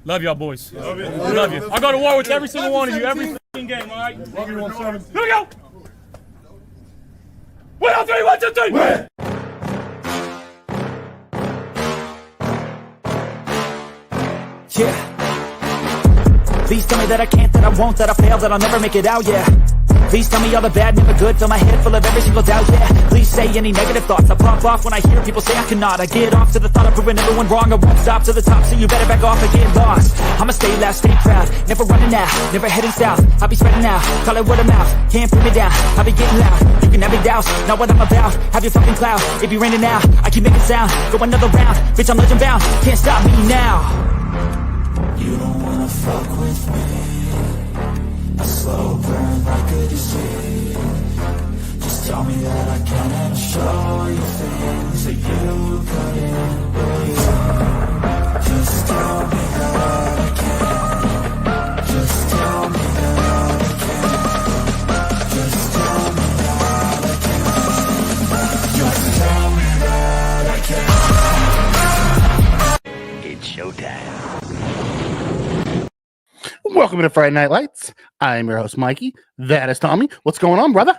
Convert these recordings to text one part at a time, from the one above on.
Love y'all, boys. Love you. Love you. I'll go to war with every single one of you, every fucking game, all right? Love you, 1-7. Here we go! 1, 2, 3, 1, 2, 3! Win! Yeah. Please tell me that I can't, that I won't, that I fail, that I'll never make it out, yeah. Please tell me all the bad, never good, fill my head full of every single doubt, yeah. Please say any negative thoughts, I pop off when I hear people say I cannot. I get off to the thought of proving everyone wrong, I won't stop to the top, so you better back off and get lost. I'ma stay loud, stay proud, never running out, never heading south. I'll be spreading out, call it word of mouth, can't put me down, I'll be getting loud. You can have your doubts, not what I'm about, have your fucking clout. It be raining now, I keep making sound, go another round, bitch I'm legend bound, can't stop me now. You don't wanna fuck with me, a slow burn like a disease. Just tell me that I can and I'll show you things that you couldn't believe. Just tell me that I can. Just tell me that I can. Just tell me that I can. Just tell me that I can. It's showtime. Welcome to Friday Night Lights. I am your host, Mikey. That is Tommy. What's going on, brother?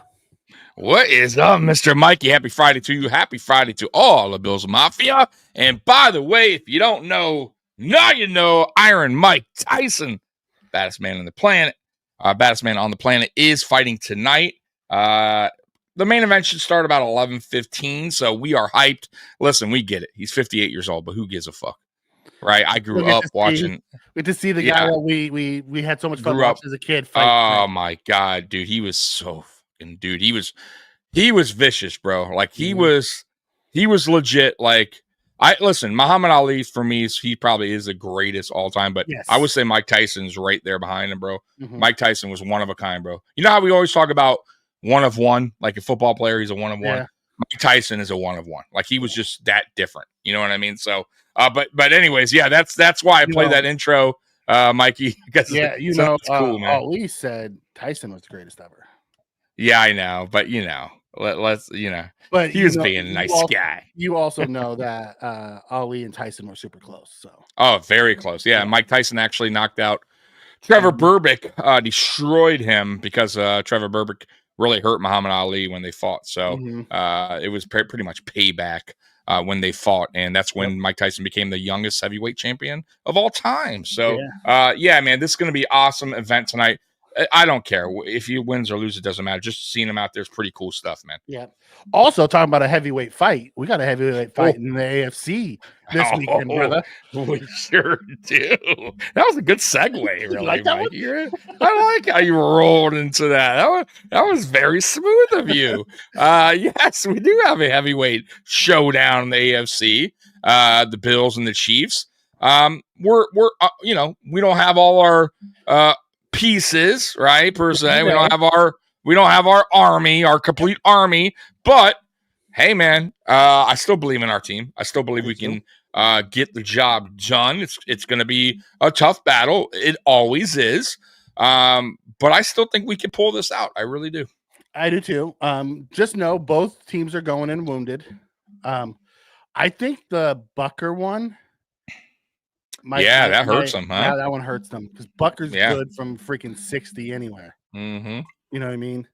What is up, Mr. Mikey? Happy Friday to you. Happy Friday to all the Bills Mafia. And by the way, if you don't know, now you know, Iron Mike Tyson, baddest man on the planet. Baddest man on the planet is fighting tonight. The main event should start about 11:15, so we are hyped. Listen, we get it. He's 58 years old, but who gives a fuck? Right? I grew up watching. We to see the guy that we had so much fun watching as a kid fight. Oh my god, dude, he was so fucking dude. He was vicious, bro. Like he was legit. Like listen, Muhammad Ali for me he probably is the greatest all time, but yes. I would say Mike Tyson's right there behind him, bro. Mike Tyson was one of a kind, bro. You know how we always talk about one of one, like a football player, he's a one of one. Mike Tyson is a one of one. Like he was just that different. You know what I mean? So but anyways, yeah, that's why I played that intro, Mikey. Because it's cool, man. Ali said Tyson was the greatest ever. Yeah, I know, but let's but he was being a nice guy. You also know that Ali and Tyson were super close. So very close. Yeah, Mike Tyson actually knocked out Trevor Berbick, destroyed him because Trevor Berbick really hurt Muhammad Ali when they fought. So it was pretty much payback. When they fought, and that's when Mike Tyson became the youngest heavyweight champion of all time. So, man, this is going to be an awesome event tonight. I don't care if he wins or loses; it doesn't matter. Just seeing him out there is pretty cool stuff, man. Yeah. Also, talking about a heavyweight fight, we got a heavyweight fight in the AFC this weekend, brother. We sure do. That was a good segue, really. Like that one? I like how you rolled into that. That was very smooth of you. Yes, we do have a heavyweight showdown in the AFC. The Bills and the Chiefs. We're we don't have all our pieces, right, per se. We don't have our army, our complete army, but hey, man, I still believe in our team. I still believe we can get the job done. It's going to be a tough battle. It always is, but I still think we can pull this out. I really do. I do too. Just know both teams are going in wounded. I think the Bucker one. That hurts them, huh? Yeah, that one hurts them because Bucker's good from freaking 60 anywhere. Mm-hmm. You know what I mean?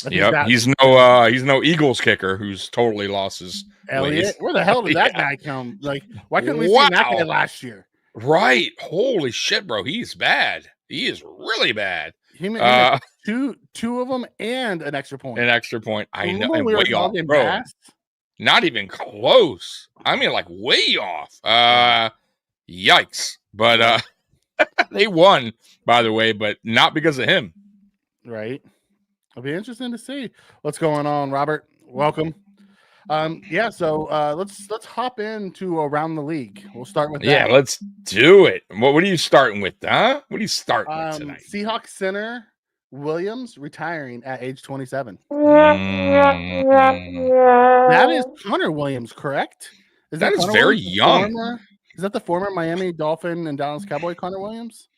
He's no Eagles kicker who's totally lost his Elliott. ways. Where the hell did that guy come? Like, why couldn't we see that guy last year? Right. Holy shit, bro. He's bad. He is really bad. He made two of them and an extra point. I know. And way off, bro. Not even close. I mean, like way off. Yikes. But They won, by the way, but not because of him. Right. It'll be interesting to see what's going on, Robert. Welcome. Yeah, so let's hop into around the league. We'll start with Yeah, that. let's do it. What are you starting with, huh? What are you starting with tonight? Seahawks center Williams retiring at age 27. That is Connor Williams, correct? That is Connor very Williams, young. Is that the former Miami Dolphin and Dallas Cowboy Connor Williams?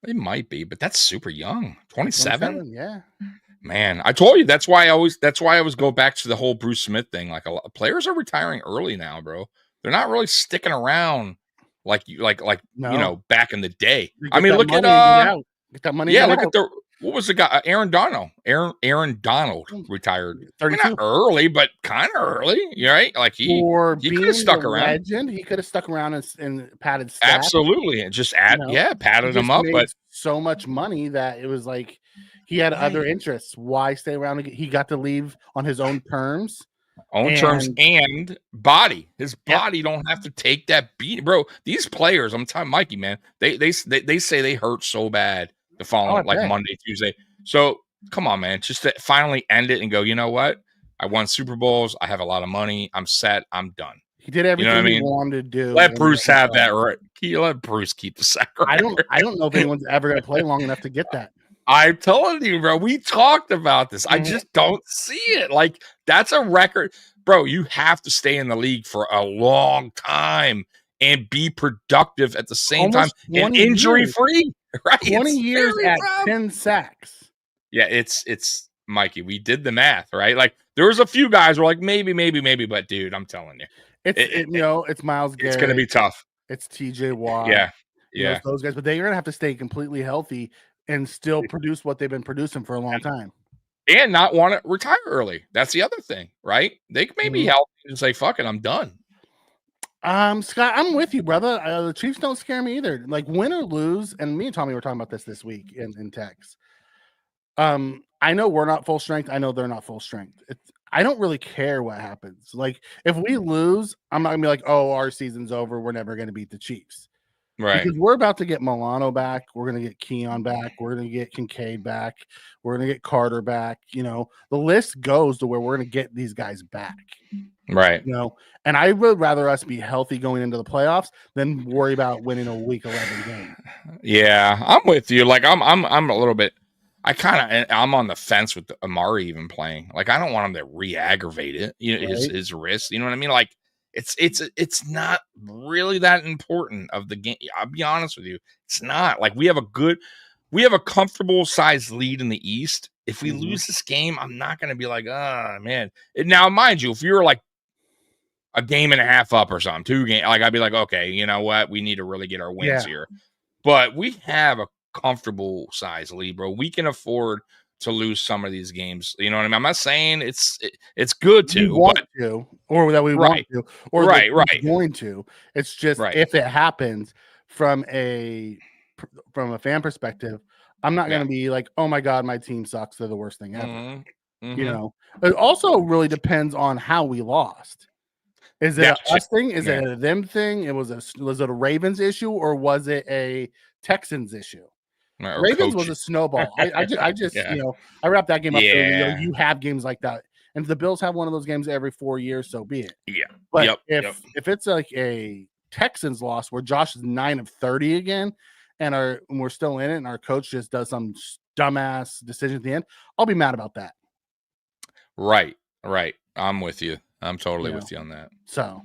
It might be, but that's super young. 27? Yeah. Man, I told you that's why I always go back to the whole Bruce Smith thing. Like, a lot of players are retiring early now, bro. They're not really sticking around like back in the day. I mean, look at get that money. Yeah, look at what was the guy? Aaron Donald. Aaron Donald retired. I mean, not early, but kind of early, right? Like he could have stuck around. Legend, he could have stuck around and padded stats. Absolutely, and just padded him up. But so much money that it was like he had other interests. Why stay around? He got to leave on his own terms. And body. His body don't have to take that beat, bro. These players, I'm telling Mikey, man, they say they hurt so bad the following Monday, Tuesday. So come on, man, just to finally end it and go, you know what? I won Super Bowls. I have a lot of money. I'm set. I'm done. He did everything he wanted to do. Let Bruce have that right. Let Bruce keep the sack. I don't know if anyone's ever going to play long enough to get that. I'm telling you, bro, we talked about this. I just don't see it. Like, that's a record. Bro, you have to stay in the league for a long time and be productive at the same time and injury-free. Right? 20 years at 10 sacks. Yeah, it's Mikey. We did the math, right? Like, there was a few guys who were like, maybe, but dude, I'm telling you. It's Myles Garrett. It's going to be tough. It's TJ Watt. Yeah. Those guys. But they're going to have to stay completely healthy and still produce what they've been producing for a long time. And not want to retire early. That's the other thing, right? They may be healthy and say, fuck it, I'm done. Scott, I'm with you, brother. The Chiefs don't scare me either. Like, win or lose, and me and Tommy were talking about this week in text. I know we're not full strength. I know they're not full strength. I don't really care what happens. Like, if we lose, I'm not going to be like, oh, our season's over. We're never going to beat the Chiefs. Right. Because we're about to get Milano back. We're going to get Keon back. We're going to get Kincaid back. We're going to get Carter back. You know, the list goes to where we're going to get these guys back. Right. You know, and I would rather us be healthy going into the playoffs than worry about winning a week 11 game. Yeah, I'm with you. Like, I'm a little bit. I'm on the fence with Amari even playing. Like, I don't want him to re-aggravate it. You know, his wrist. You know what I mean? Like, it's not really that important of the game. I'll be honest with you. It's not. Like, we have a comfortable sized lead in the East. If we lose this game, I'm not going to be like, man. Now, mind you, if you're like a game and a half up or something, 2 games, like, I'd be like, okay, you know what? We need to really get our wins here. But we have a comfortable size lead, bro. We can afford to lose some of these games. You know what I mean? I'm not saying it's good to, want to, or that we want to, or right. Going to. It's just if it happens from a fan perspective, I'm not going to be like, oh my God, my team sucks. They're the worst thing ever. You know, it also really depends on how we lost. Is it a us thing? Is it a them thing? Was it a Ravens issue or was it a Texans issue? Ravens was a snowball. I just you know, I wrapped that game up. You know, you have games like that, and if the Bills have one of those games every 4 years, so be it. Yeah, but if it's like a Texans loss where Josh is 9 of 30 again, and we're still in it, and our coach just does some dumbass decision at the end, I'll be mad about that. Right. I'm with you. I'm totally with you on that. So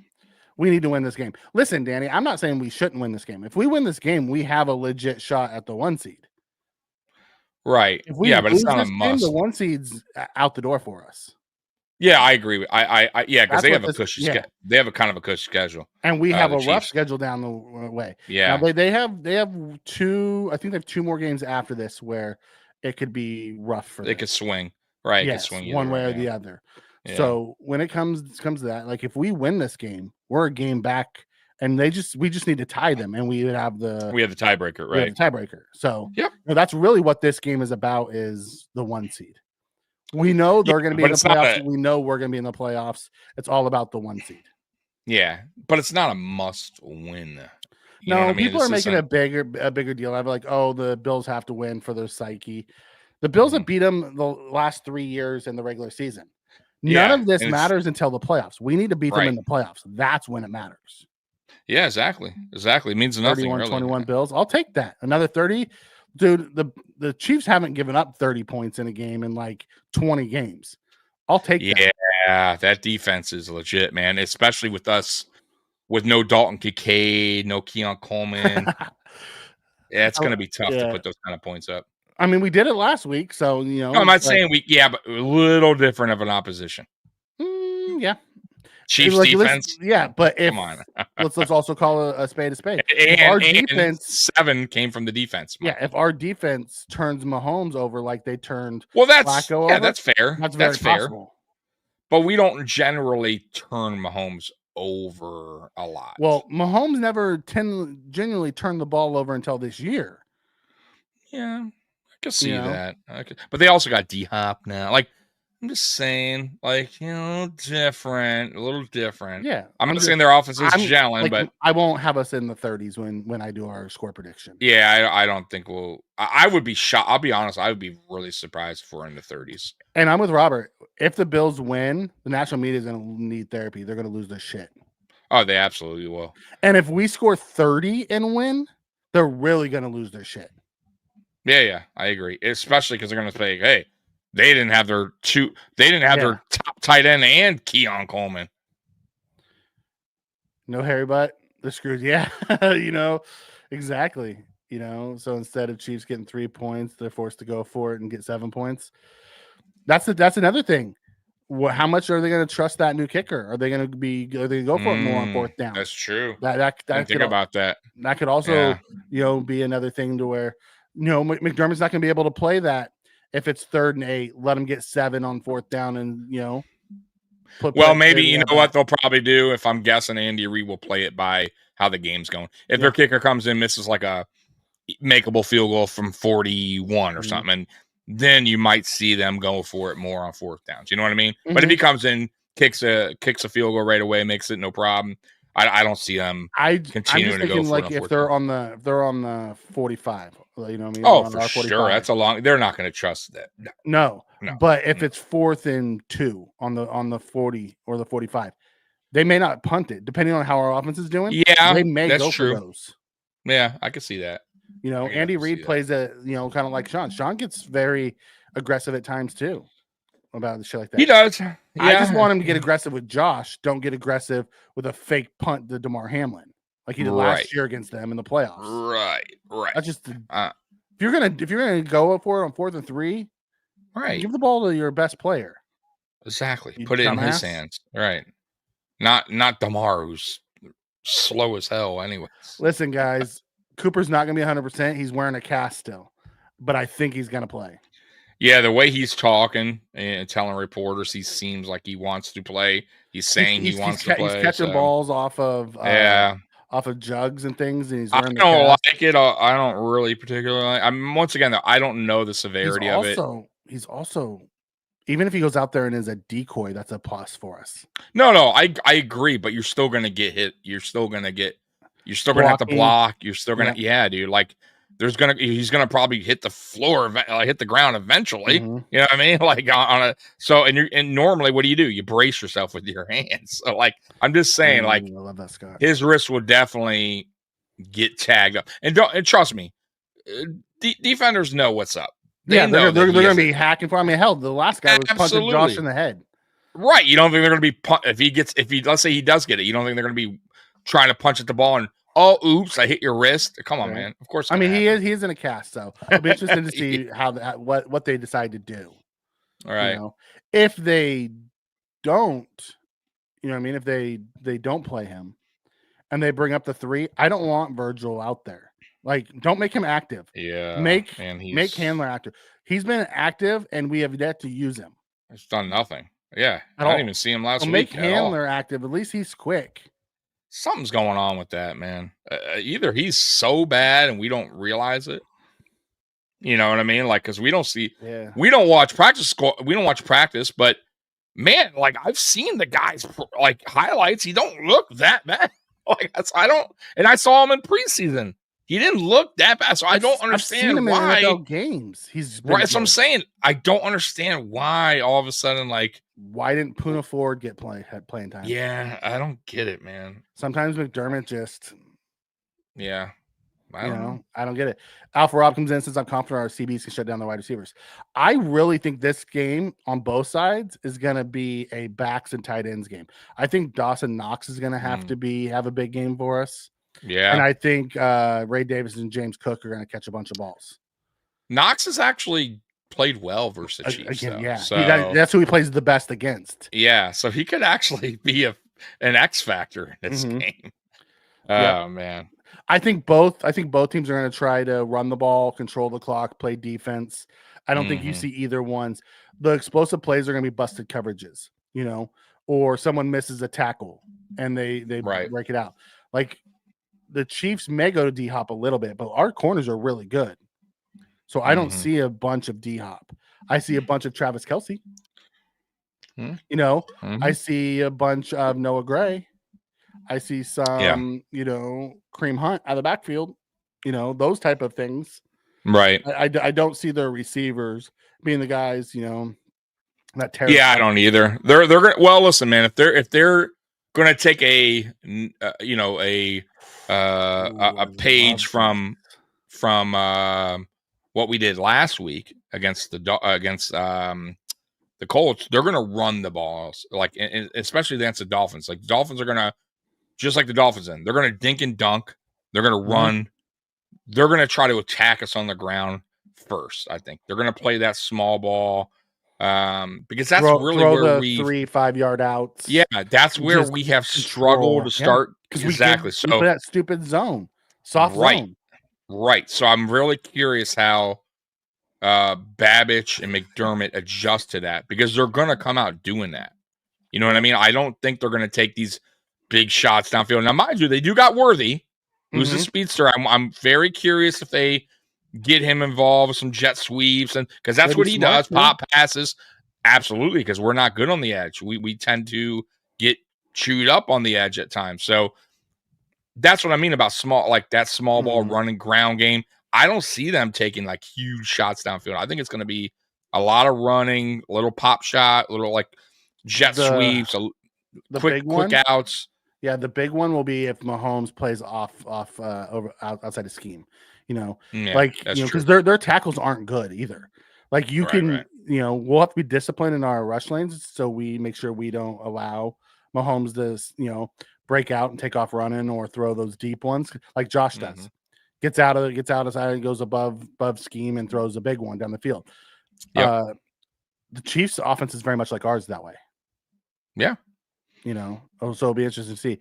we need to win this game. Listen, Danny, I'm not saying we shouldn't win this game. If we win this game, we have a legit shot at the 1 seed. Right. But it's not a must. The 1 seed's out the door for us. Yeah, I agree. Because they have a cushy schedule. They have a kind of a cushy schedule, and we have a rough schedule down the way. Yeah, now, they have 2. I think they have 2 more games after this where it could be rough for them. They could swing. Right, yes, could swing one way or the other. Yeah. So when it comes to that, like if we win this game, we're a game back, and we just need to tie them, and we have the tiebreaker, right? We have the tiebreaker. So that's really what this game is about: is the 1 seed. We know they're going to be in the playoffs. We know we're going to be in the playoffs. It's all about the 1 seed. Yeah, but it's not a must win. You know what I mean? People are making a bigger deal out of it, like, oh, the Bills have to win for their psyche. The Bills have beat them the last 3 years in the regular season. None of this matters until the playoffs. We need to beat them in the playoffs. That's when it matters. Yeah, exactly. It means nothing. 31-21 Bills. I'll take that. Another 30. Dude, the Chiefs haven't given up 30 points in a game in like 20 games. I'll take that. Yeah, that defense is legit, man, especially with us with no Dalton Kincaid, no Keon Coleman. Yeah, it's going to be tough to put those kind of points up. I mean, we did it last week, so, you know. No, I'm not saying but a little different of an opposition. Yeah. Chiefs defense. But if come on. let's also call a spade a spade. And our defense 7 came from the defense. Yeah, if our defense turns Mahomes over like they turned Flacco over, that's fair. That's fair. Possible. But we don't generally turn Mahomes over a lot. Well, Mahomes never genuinely turned the ball over until this year. Yeah, I can see that. But they also got D-Hop now. Like, I'm just saying, like, a little different. Yeah. I'm not saying their offense is gelling, but I won't have us in the 30s when I do our score prediction. Yeah, I don't think we'll. I would be shocked. I'll be honest. I would be really surprised if we're in the 30s. And I'm with Robert. If the Bills win, the national media is going to need therapy. They're going to lose their shit. Oh, they absolutely will. And if we score 30 and win, they're really going to lose their shit. Yeah, I agree. Especially because they're going to say, "Hey, they didn't have their their top tight end and Keon Coleman. No Harry Butt, they're screwed." Yeah, exactly. So instead of Chiefs getting 3 points, they're forced to go for it and get 7 points. That's another thing. How much are they going to trust that new kicker? Are they going to go for it more on fourth down? That's true. That think about that. That could also, be another thing to where, McDermott's not going to be able to play that. If it's 3rd and 8, let them get 7 on fourth down and, maybe, you know what they'll probably do? If I'm guessing, Andy Reid will play it by how the game's going. If their kicker comes in, misses like a makeable field goal from 41 or something, then you might see them go for it more on fourth downs. You know what I mean? But if he comes in, kicks a field goal right away, makes it no problem, I don't see them continuing to go for it. If they're on the 45, you know what I mean? Oh, for sure. That's a long. They're not going to trust that. No. But if it's 4th and 2 on the 40 or the 45, they may not punt it, depending on how our offense is doing. Yeah, they may that's go true. for those. Yeah, I can see that. Andy Reid plays it, kind of like Sean. Sean gets very aggressive at times too about the shit like that. He does. Yeah. I just want him to get aggressive with Josh. Don't get aggressive with a fake punt to DeMar Hamlin like he did last year against them in the playoffs. Right. That's just if you're gonna go for it on 4th and 3, right? Give the ball to your best player. Exactly. Put it in his hands. Right. Not DeMar, who's slow as hell. Anyways. Listen, guys. Cooper's not going to be 100%. He's wearing a cast still, but I think he's going to play. Yeah, the way he's talking and telling reporters, he seems like he wants to play. He's saying he wants to play. He's catching balls off of jugs and things, and he's wearing I don't like it. I don't really particularly like. Once again, though, I don't know the severity of it. He's also, even if he goes out there and is a decoy, that's a plus for us. No, I agree, but you're still going to get hit. You're still going to have to block. You're still going to, dude. Like he's going to probably hit the floor, hit the ground eventually. You know what I mean? Like and normally what do? You brace yourself with your hands. So I'm just saying, I love that, Scott. His wrist will definitely get tagged up. And trust me, defenders know what's up. They're going to be hacking for. I mean, hell, the last guy was punching Josh in the head. Right. You don't think they're going to be let's say he does get it. You don't think they're going to be trying to punch at the ball and oops, I hit your wrist. Come on, man. Of course. I mean, he is in a cast, so it'll be interesting to see what they decide to do. All right. If they don't, if they don't play him and they bring up the 3, I don't want Virgil out there. Don't make him active. Yeah. Make Handler active. He's been active and we have yet to use him. He's done nothing. Yeah. I didn't even see him last week. Make Handler active. At least he's quick. Something's going on with that, man. Either he's so bad and we don't realize it. You know what I mean? Because we don't see, we don't watch practice. We don't watch practice, but man, I've seen the guys highlights. He don't look that bad. Like, I don't, and I saw him in preseason. He didn't look that bad, so I don't understand I've seen him why. in NFL games. He's Right, that's what I'm saying. I don't understand why all of a sudden, like, why didn't Poona Ford get playing time? Yeah, I don't get it, man. Sometimes McDermott just, yeah, I don't get it. Alpha Rob comes in, says I'm confident our CBs can shut down the wide receivers. I really think this game on both sides is going to be a backs and tight ends game. I think Dawson Knox is going to have to have a big game for us. Yeah. And I think Ray Davis and James Cook are going to catch a bunch of balls. Knox has actually played well versus the Chiefs. Again, yeah. So, that's who he plays the best against. Yeah. So he could actually be an X factor in this game. Oh, man. I think both teams are going to try to run the ball, control the clock, play defense. I don't think you see either ones. The explosive plays are going to be busted coverages, or someone misses a tackle and they break it out. Like, the Chiefs may go to D-Hop a little bit, but our corners are really good. So I don't see a bunch of D-Hop. I see a bunch of Travis Kelce. I see a bunch of Noah Gray. I see some, Kareem Hunt out of the backfield, those type of things. Right. I don't see their receivers being the guys, that terrible. Yeah, I don't either. They're going. Well, listen, man. If they're going to take a page from what we did last week against the Colts, they're going to run the balls, like, especially against the Dolphins. Like, the Dolphins are going to, just like the Dolphins, they're going to dink and dunk. They're going to run. They're going to try to attack us on the ground first. I think they're going to play that small ball because that's really where we 3-5 yard outs. Yeah, that's where we have struggled to start. Exactly. We put that stupid zone, soft zone. Right. So I'm really curious how Babbage and McDermott adjust to that, because they're going to come out doing that. You know what I mean? I don't think they're going to take these big shots downfield. Now, mind you, they do got Worthy, who's the speedster. I'm very curious if they get him involved with some jet sweeps, and because that's what he does, pop passes. Absolutely, because we're not good on the edge. We tend to get chewed up on the edge at times. So that's what I mean about small ball running ground game. I don't see them taking like huge shots downfield. I think it's going to be a lot of running, a little pop shot, little like jet sweeps, quick outs. Yeah, the big one will be if Mahomes plays off over outside of scheme. Because their tackles aren't good either. Like, you can, we'll have to be disciplined in our rush lanes, so we make sure we don't allow Mahomes to, break out and take off running or throw those deep ones like Josh does. Gets out of side and goes above scheme and throws a big one down the field. The Chiefs' offense is very much like ours that way. Yeah. So it'll be interesting to see.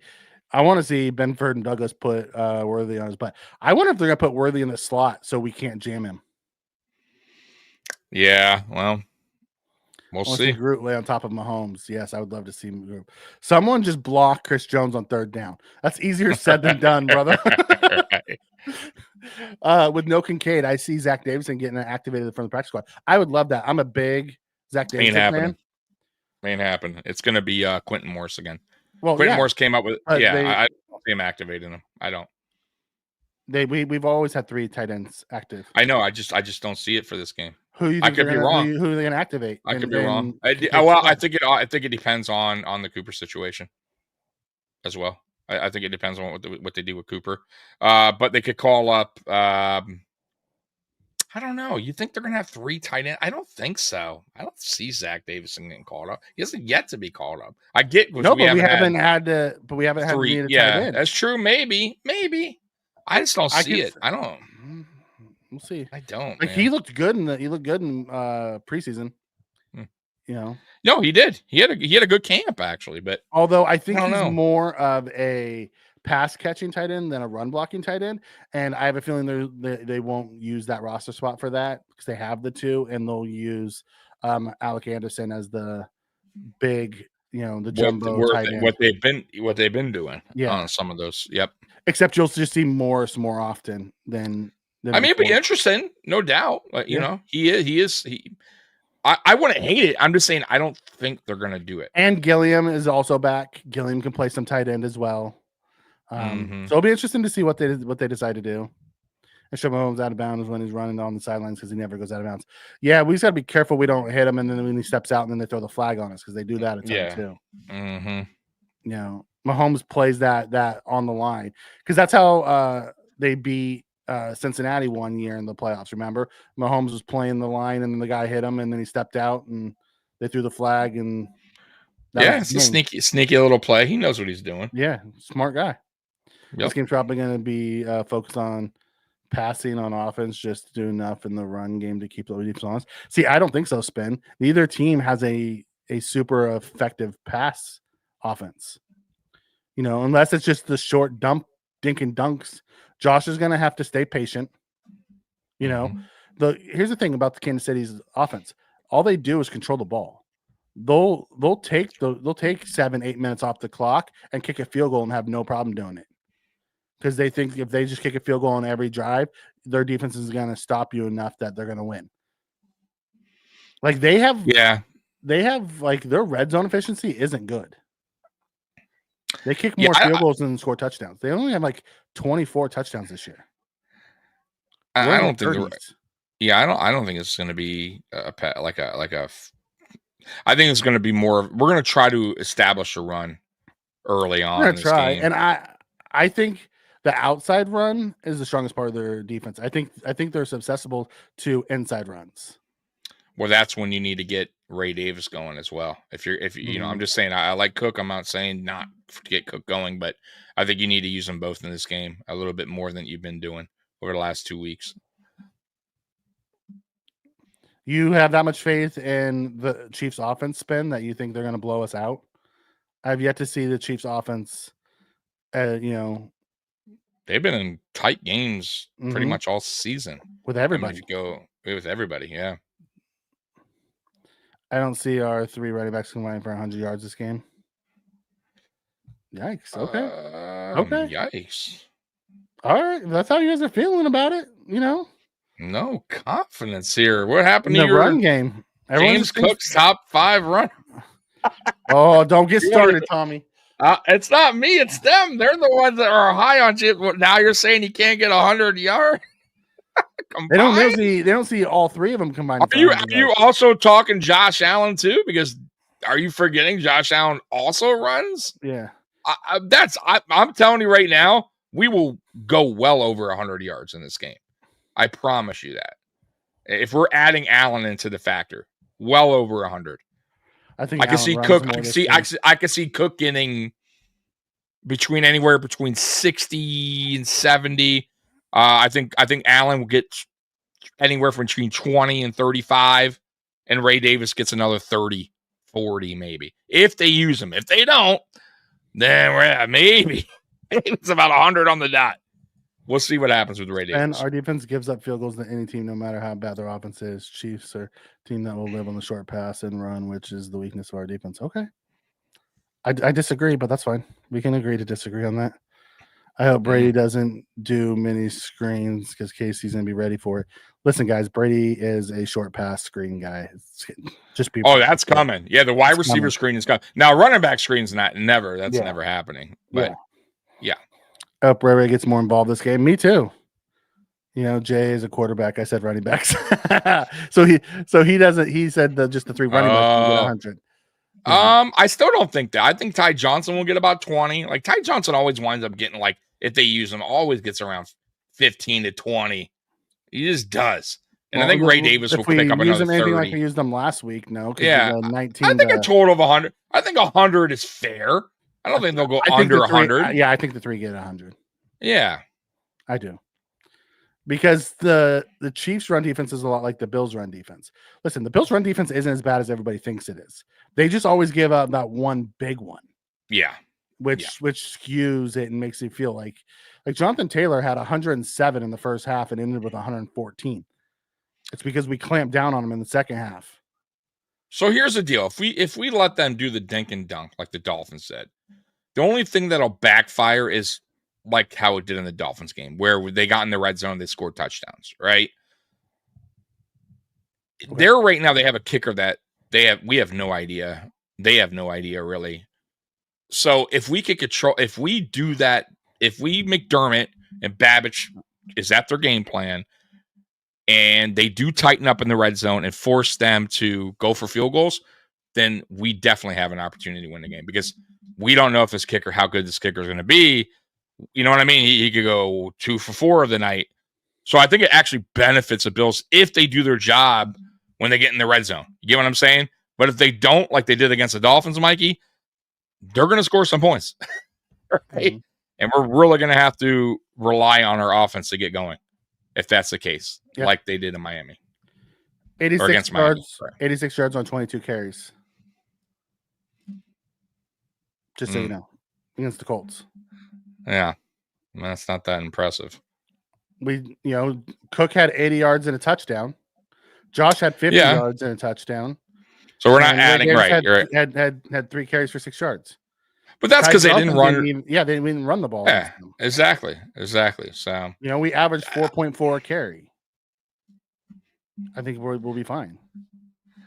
I want to see Benford and Douglas put Worthy on his butt. I wonder if they're going to put Worthy in the slot so we can't jam him. Yeah, well, we'll see. Groot lay on top of Mahomes. Yes, I would love to see Groot. Someone just block Chris Jones on third down. That's easier said than done, brother. With no Kincaid, I see Zach Davidson getting activated from the practice squad. I would love that. I'm a big Zach Davidson fan. Ain't happen. It's going to be Quentin Morris again. Well, Quentin Morris came up with I don't see him activating him. I don't. We've always had 3 tight ends active. I know. I just don't see it for this game. Who you think I could be wrong. Who are they going to activate? I could be wrong. I think it depends on the Cooper situation as well. I think it depends on what they do with Cooper. But they could call up. I don't know. You think they're going to have 3 tight ends? I don't think so. I don't see Zach Davidson getting called up. He hasn't yet to be called up. I get. No, but we haven't had 3. Yeah, that's true. Maybe. I just don't see it. I don't. We'll see. I don't. Like, he looked good in preseason. No, he did. He had a good camp actually, but although I think he's more of a pass catching tight end than a run blocking tight end, and I have a feeling they won't use that roster spot for that because they have the 2, and they'll use Alec Anderson as the big, the jumbo tight end. What they've been doing on some of those. Yep. Except you'll just see Morris more often than I mean, it'd be interesting, no doubt. But he is. I wouldn't hate it. I'm just saying I don't think they're gonna do it. And Gilliam is also back. Gilliam can play some tight end as well. So it'll be interesting to see what they decide to do. And show Mahomes out of bounds when he's running on the sidelines because he never goes out of bounds. Yeah, we just got to be careful we don't hit him, and then when he steps out, and then they throw the flag on us because they do that a ton too. You know, Mahomes plays that on the line because that's how they beat Cincinnati one year in the playoffs. Remember, Mahomes was playing the line, and then the guy hit him, and then he stepped out, and they threw the flag, and it's a sneaky little play. He knows what he's doing. Yeah, smart guy. This game's probably going to be focused on passing on offense, just do enough in the run game to keep the defense honest. See, I don't think so, Spin. Neither team has a super effective pass offense. You know, unless it's just the short dink and dunks. Josh is going to have to stay patient. You know, here's the thing about the Kansas City's offense. All they do is control the ball. They'll take 7-8 minutes off the clock and kick a field goal and have no problem doing it. Because they think if they just kick a field goal on every drive, their defense is going to stop you enough that they're going to win. Like they have like their red zone efficiency isn't good. They kick more field goals than score touchdowns. They only have like 24 touchdowns this year. I don't think. I don't think it's going to be I think it's going to be more. We're going to try to establish a run early on. We're going to try, and I think the outside run is the strongest part of their defense. I think they're susceptible to inside runs. Well, that's when you need to get Ray Davis going as well. If you know, I'm just saying I like Cook. I'm not saying not to get Cook going, but I think you need to use them both in this game a little bit more than you've been doing over the last 2 weeks. You have that much faith in the Chiefs offense, Spin, that you think they're going to blow us out? I've yet to see the Chiefs offense, you know. They've been in tight games pretty much all season. With everybody. I mean, go with everybody, yeah. I don't see our 3 running backs combining for 100 yards this game. Yikes. Okay. Okay. Yikes. All right. If that's how you guys are feeling about it, you know. No confidence here. What happened to the your run game? James Cook's top 5 run. Oh, don't get started, Tommy. It's not me. It's them. They're the ones that are high on Chip. Now you're saying he can't get 100 yards. They don't see all 3 of them combined. Are you also talking Josh Allen too? Because are you forgetting Josh Allen also runs? Yeah. I'm telling you right now, we will go well over 100 yards in this game. I promise you that. If we're adding Allen into the factor, well over 100. I think I can see Cook. I can see Cook getting anywhere between 60 and 70. I think Allen will get anywhere from between 20 and 35, and Ray Davis gets another 30, 40 maybe. If they use him. If they don't, then we're at maybe it's about 100 on the dot. We'll see what happens with Ray Davis. And our defense gives up field goals to any team, no matter how bad their offense is. Chiefs are a team that will live on the short pass and run, which is the weakness of our defense. Okay. I disagree, but that's fine. We can agree to disagree on that. I hope Brady doesn't do many screens because Casey's going to be ready for it. Listen, guys, Brady is a short pass screen guy. Just be. Oh, that's coming. Yeah, the wide receiver screen is coming. Now, running back screen's never. That's never happening. But yeah. I hope Ray gets more involved this game. Me too. You know, Jay is a quarterback. I said running backs. so he doesn't. He said just the 3 running backs will get 100. I still don't think that. I think Ty Johnson will get about 20. Like Ty Johnson always winds up getting, like, if they use him, always gets around 15 to 20. He just does. And I think Ray Davis will pick up another 30. Like we used them last week, no? Yeah. 19 I think a total of 100. I think 100 is fair. I don't think they'll go under 100. Yeah, I think the 3 get 100. Yeah. I do. Because the Chiefs' run defense is a lot like the Bills' run defense. Listen, the Bills' run defense isn't as bad as everybody thinks it is. They just always give up that one big one. Yeah. Which skews it and makes it feel like Jonathan Taylor had 107 in the first half and ended with 114. It's because we clamped down on him in the second half. So here's the deal. If we let them do the dink and dunk, like the Dolphins said, the only thing that'll backfire is like how it did in the Dolphins game, where they got in the red zone, they scored touchdowns, right? Okay. They're right now, they have a kicker that we have no idea. They have no idea, really. So if we could control, if we do that if we McDermott and Babbage is that their game plan, and they do tighten up in the red zone and force them to go for field goals, then we definitely have an opportunity to win the game because we don't know if this kicker, how good this kicker is going to be. You know what I mean? He could go 2 for 4 of the night. So I think it actually benefits the Bills if they do their job when they get in the red zone. You get what I'm saying? But if they don't, like they did against the Dolphins, Mikey, they're going to score some points. Right? Mm-hmm. And we're really going to have to rely on our offense to get going if that's the case, like they did in Miami. 86 yards, 86 yards on 22 carries. Just so you know, against the Colts. Yeah, that's not that impressive. Cook had 80 yards and a touchdown. Josh had 50 yards and a touchdown. So we're not adding, right? Had 3 carries for 6 yards. But that's because they didn't run. They didn't run the ball. Yeah, exactly. So we averaged 4.4 carry. I think we'll be fine.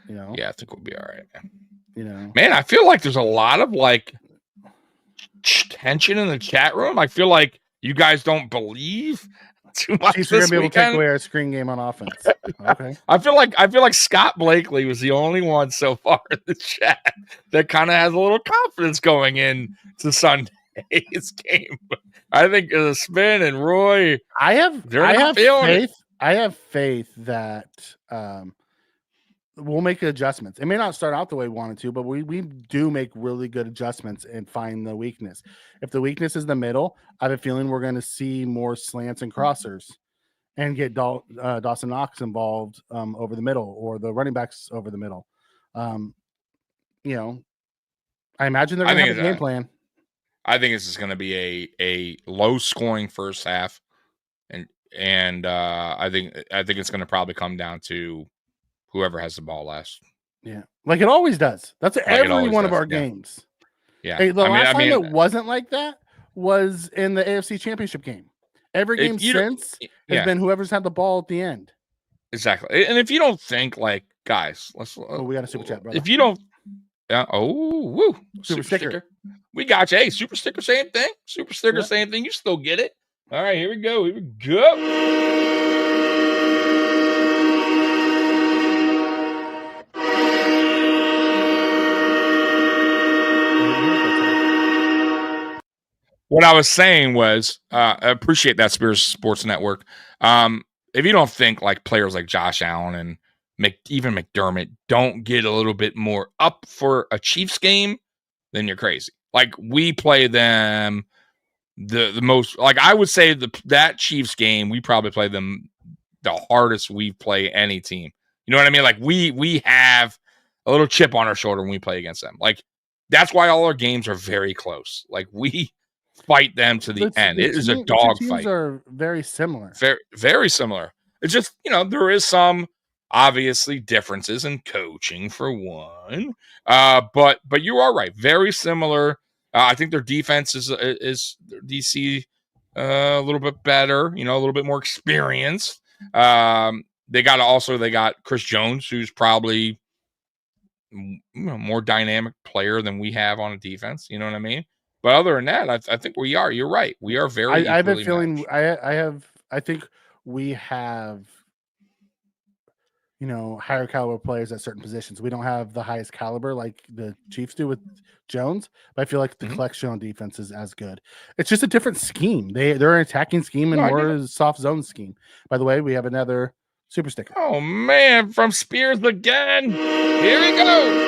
Yeah, I think we'll be all right, man. Man, I feel like there's a lot of tension in the chat room. I feel like you guys don't believe too much. Chiefs are gonna be able to take away our screen game on offense. Okay. I feel like Scott Blakely was the only one so far in the chat that kind of has a little confidence going in to Sunday's game. I think Spin and Roy, I have faith. I have faith that we'll make adjustments. It may not start out the way we wanted to, but we do make really good adjustments and find the weakness. If the weakness is the middle, I have a feeling we're going to see more slants and crossers and get Dawson Knox involved over the middle or the running backs over the middle. I imagine they're going to have a game plan. I think this is going to be a low scoring first half. And I think it's going to probably come down to whoever has the ball last. Yeah, like it always does. That's every one of our games. Yeah. Hey, the last time it wasn't like that was in the AFC Championship game. Every game since has been whoever's had the ball at the end. Exactly. And if you don't think guys, we got a super chat, brother. If you don't, super sticker. We got you. Hey, super sticker, same thing. Super sticker, same thing. You still get it. All right, here we go. What I was saying was, I appreciate that, Spears Sports Network. If you don't think players like Josh Allen and even McDermott don't get a little bit more up for a Chiefs game, then you're crazy. We play them the most. I would say that Chiefs game, we probably play them the hardest we play any team. You know what I mean? We have a little chip on our shoulder when we play against them. That's why all our games are very close. We fight them to the end. It is a dog fight. Teams are very similar. Very, very similar. It's just, there is some obviously differences in coaching for one. But you are right. Very similar. I think their defense is DC a little bit better, a little bit more experienced. They got Chris Jones, who's probably more dynamic player than we have on a defense. You know what I mean? But other than that, I think we are. You're right. We are very. I have a feeling. I think we have, higher caliber players at certain positions. We don't have the highest caliber like the Chiefs do with Jones, but I feel like the collection on defense is as good. It's just a different scheme. They're an attacking scheme and we're a soft zone scheme. By the way, we have another super sticker. Oh man, from Spears again. Here we go.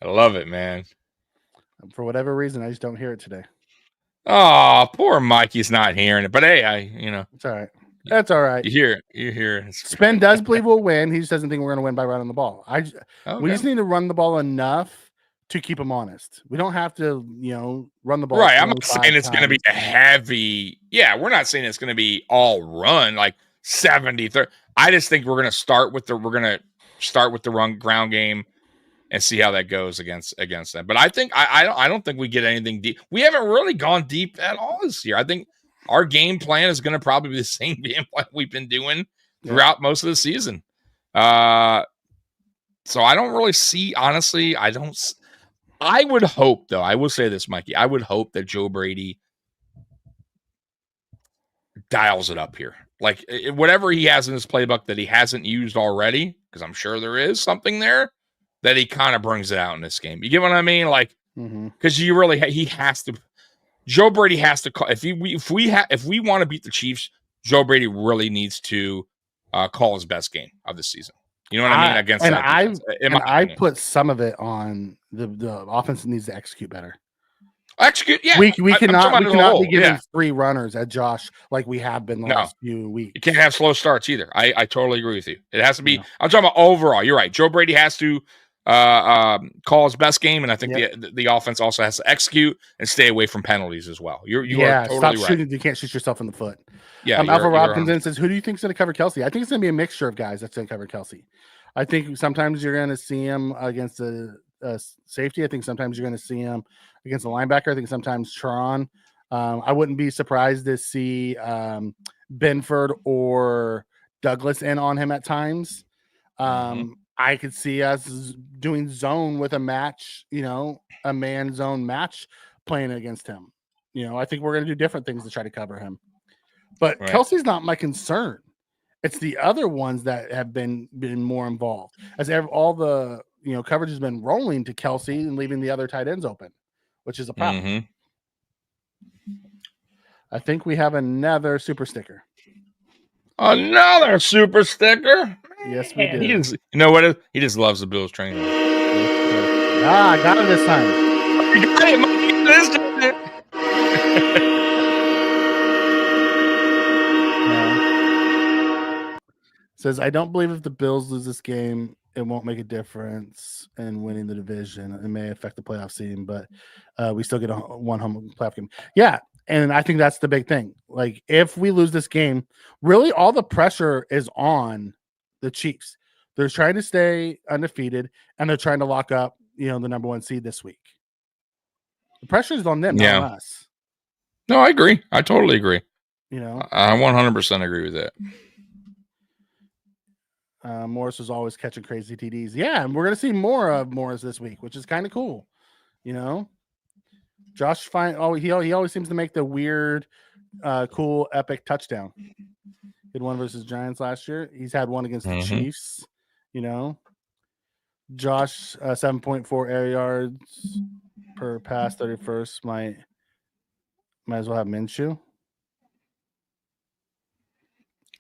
I love it, man. For whatever reason, I just don't hear it today. Oh, poor Mikey's not hearing it. But hey, it's all right. That's all right. You hear it. Spen does believe we'll win. He just doesn't think we're going to win by running the ball. We just need to run the ball enough to keep him honest. We don't have to, run the ball. Right. I'm not saying it's going to be a heavy. Yeah, we're not saying it's going to be all run 70-30. I just think we're going to start with the run ground game and see how that goes against them. But I think I don't think we get anything deep. We haven't really gone deep at all this year. I think our game plan is going to probably be the same game plan we've been doing throughout most of the season. So I don't really see, honestly, I would hope, though, I will say this, Mikey, I would hope that Joe Brady dials it up here. Like, whatever he has in his playbook that he hasn't used already, because I'm sure there is something there, that he kind of brings it out in this game. You get what I mean? Like, because you really, he has to, Joe Brady has to call, if we want to beat the Chiefs, Joe Brady really needs to call his best game of the season. You know what I mean? Against that defense, I put some of it on the offense needs to execute better. Execute, yeah. We cannot be giving free runners at Josh like we have been the last few weeks. You can't have slow starts either. I totally agree with you. It has to be. I'm talking about overall. You're right. Joe Brady has to call his best game, and I think the offense also has to execute and stay away from penalties as well. You are totally stop right. Shooting. You can't shoot yourself in the foot. Yeah. Alpha Robinson says, "Who do you think is going to cover Kelsey?" I think it's going to be a mixture of guys that's going to cover Kelsey. I think sometimes you're going to see him against a safety. I think sometimes you're going to see him against a linebacker. I think sometimes Tron. I wouldn't be surprised to see Benford or Douglas in on him at times. I could see us doing zone with a match, a man zone match playing against him. I think we're going to do different things to try to cover him. But Kelsey's not my concern. It's the other ones that have been more involved. As all the coverage has been rolling to Kelsey and leaving the other tight ends open, which is a problem. I think we have another super sticker. Another super sticker? Yes, we do. You know what? He just loves the Bills training. I got it this time. You got it, Mikey. This time. Says, I don't believe if the Bills lose this game, it won't make a difference in winning the division. It may affect the playoff seeding, but we still get one home playoff game. Yeah, and I think that's the big thing. Like, if we lose this game, really all the pressure is on the Chiefs. They're trying to stay undefeated, and they're trying to lock up, the number 1 seed this week. The pressure is on them, not on us. No, I agree. I totally agree. I 100% agree with that. Morris was always catching crazy TDs. Yeah, and we're going to see more of Morris this week, which is kind of cool. Josh he always seems to make the weird, cool, epic touchdown. He had one versus Giants last year. He's had one against the Chiefs. Josh, 7.4 air yards per pass, 31st. Might as well have Minshew.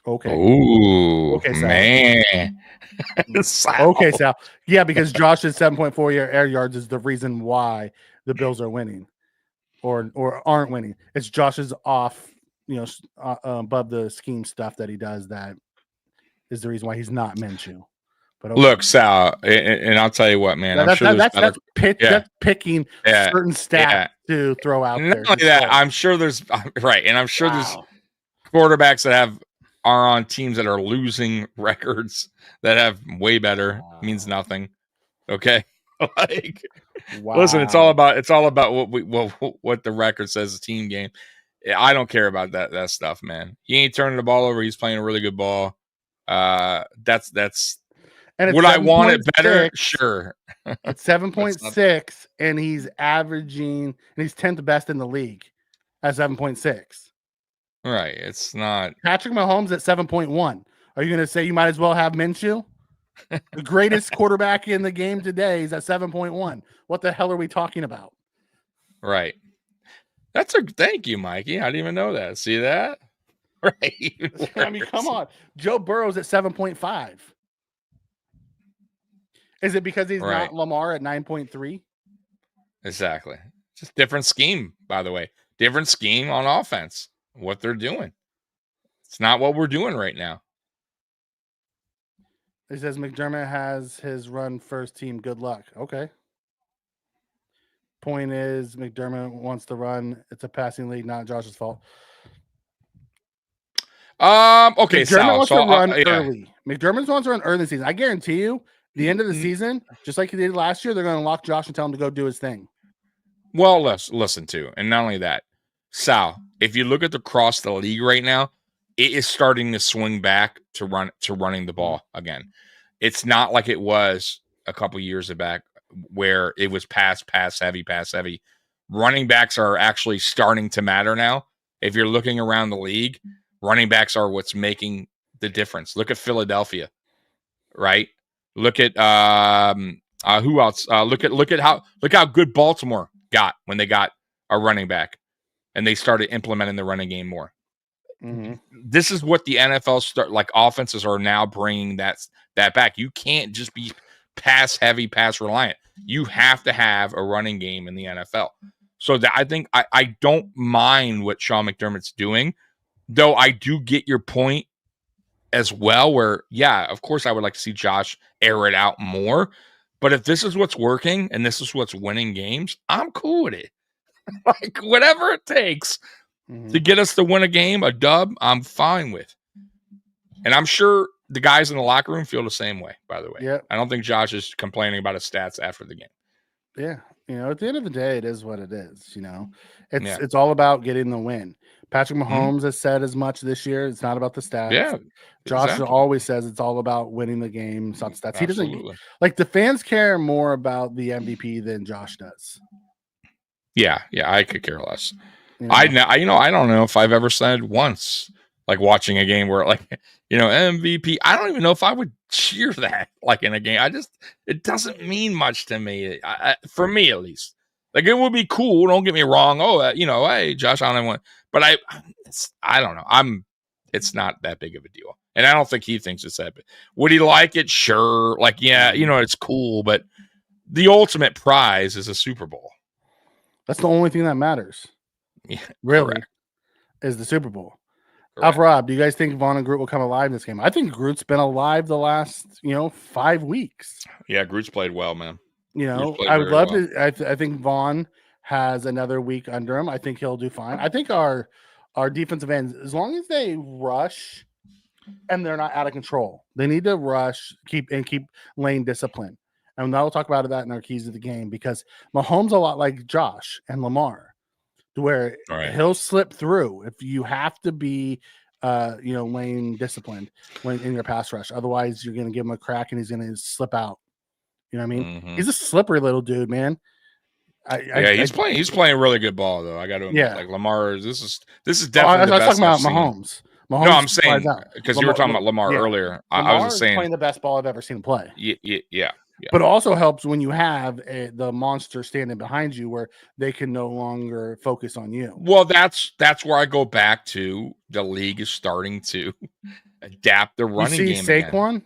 Okay. Ooh, okay, Sal. Man. Okay, Sal. Yeah, because Josh's 7.4 air yards is the reason why the Bills are winning or aren't winning. It's Josh's off, above the scheme stuff that he does that is the reason why he's not Minshew. But look, Sal, and I'll tell you what, man. I'm sure that's picking certain stats to throw out there. Not only that, I'm sure there's right, and I'm sure there's quarterbacks that are on teams that are losing records that have way better. Means nothing. Okay, listen, it's all about what the record says. A team game. I don't care about that stuff, man. He ain't turning the ball over. He's playing a really good ball. That's. And would I want it better? Sure. It's 7.6, and he's averaging, and he's 10th best in the league at 7.6. Right. It's not. Patrick Mahomes at 7.1. Are you going to say you might as well have Minshew? The greatest quarterback in the game today is at 7.1. What the hell are we talking about? Right. Thank you, Mikey. I didn't even know that. See that? Right. I mean, come on. Joe Burrow's at 7.5. Is it because he's not Lamar at 9.3? Exactly. Just different scheme, by the way. Different scheme on offense. What they're doing. It's not what we're doing right now. He says McDermott has his run first team. Good luck. Okay. Point is, McDermott wants to run. It's a passing league, not Josh's fault. Okay. McDermott wants to run early. McDermott wants to run early in the season. I guarantee you, the end of the season, just like he did last year, they're going to lock Josh and tell him to go do his thing. Well, listen to, and not only that, Sal, if you look at across the league right now, it is starting to swing back to running the ball again. It's not like it was a couple years back where it was pass heavy. Running backs are actually starting to matter now. If you're looking around the league, running backs are what's making the difference. Look at Philadelphia, right? Look at who else? Look at how good Baltimore got when they got a running back and they started implementing the running game more. Mm-hmm. This is what the NFL offenses are now bringing that back. You can't just be pass heavy, pass reliant. You have to have a running game in the NFL. So that I think I don't mind what Sean McDermott's doing, though I do get your point as well, where, yeah, of course I would like to see Josh air it out more. But if this is what's working and this is what's winning games, I'm cool with it. Like, whatever it takes to get us to win a game, a dub, I'm fine with. And I'm sure the guys in the locker room feel the same way, by the way. Yeah. I don't think Josh is complaining about his stats after the game. Yeah. At the end of the day, it is what it is. It's all about getting the win. Patrick Mahomes has said as much this year. It's not about the stats. Yeah. Josh always says it's all about winning the game. It's not stats. Absolutely. He doesn't like the fans care more about the MVP than Josh does. Yeah. I could care less. I don't know if I've ever said once, like watching a game where MVP, I don't even know if I would cheer that like in a game. It doesn't mean much to me, for me at least. Like, it would be cool. Don't get me wrong. Hey, Josh, I don't want, but I don't know. It's not that big of a deal. And I don't think he thinks it's that big. Would he like it? Sure. Like, yeah, it's cool, but the ultimate prize is a Super Bowl. That's the only thing that matters. Yeah, really, correct. Is the Super Bowl. Rob, do you guys think Vaughn and Groot will come alive in this game? I think Groot's been alive the last 5 weeks. Yeah, Groot's played well, man. I would love to. I think Vaughn has another week under him. I think he'll do fine. I think our defensive ends, as long as they rush and they're not out of control, they need to rush, keep lane discipline. And now we'll talk about that in our keys of the game, because Mahomes a lot like Josh and Lamar, to where he'll slip through if you have to be lane disciplined when in your pass rush. Otherwise, you're going to give him a crack and he's going to slip out. You know what I mean? Mm-hmm. He's a slippery little dude, man. He's playing really good ball, though. I got to admit, like Lamar. This is definitely. I was talking about Mahomes. No, I'm saying because you were talking about Lamar earlier. I was just saying playing the best ball I've ever seen him play. Yeah. But it also helps when you have the monster standing behind you, where they can no longer focus on you. Well, that's where I go back to. The league is starting to adapt the running game. Saquon? Again.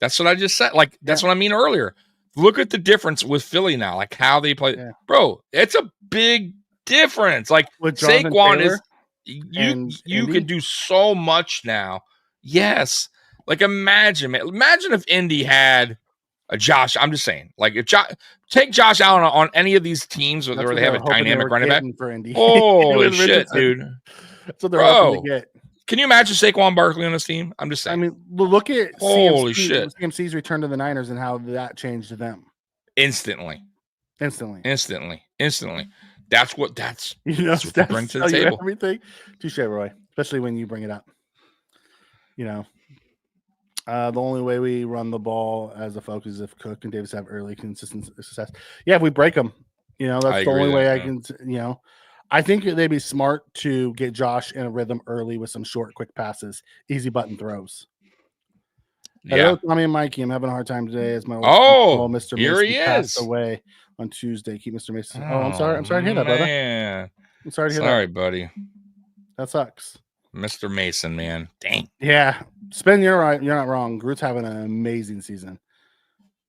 That's what I just said. Like, that's what I mean earlier. Look at the difference with Philly now, like how they play. Yeah. Bro, it's a big difference. Like, Saquon is you can do so much now. Yes. Like, imagine if Indy had a Josh. I'm just saying, like, if take Josh Allen on any of these teams where they have a dynamic running back. For Indy. Holy shit, dude! That's what they're hoping to get. Can you imagine Saquon Barkley on this team? I'm just saying. I mean, look at holy shit, CMC's return to the Niners and how that changed them. Instantly. That's what that's what they bring to the table. Everything. Touche, Roy. Especially when you bring it up. The only way we run the ball as a focus is if Cook and Davis have early consistent success. Yeah, if we break them, that's the only way I can. I think they'd be smart to get Josh in a rhythm early with some short, quick passes, easy button throws. Yeah. Hello, Tommy and Mikey. I'm having a hard time today as my old Mr. Here Mason he passed is. away on Tuesday. Keep Mr. Mason. I'm sorry. I'm sorry to hear that, brother. I'm sorry to hear that. Sorry, buddy. That sucks. Mr. Mason, man. Dang. Yeah. Spin, you're right. You're not wrong. Groot's having an amazing season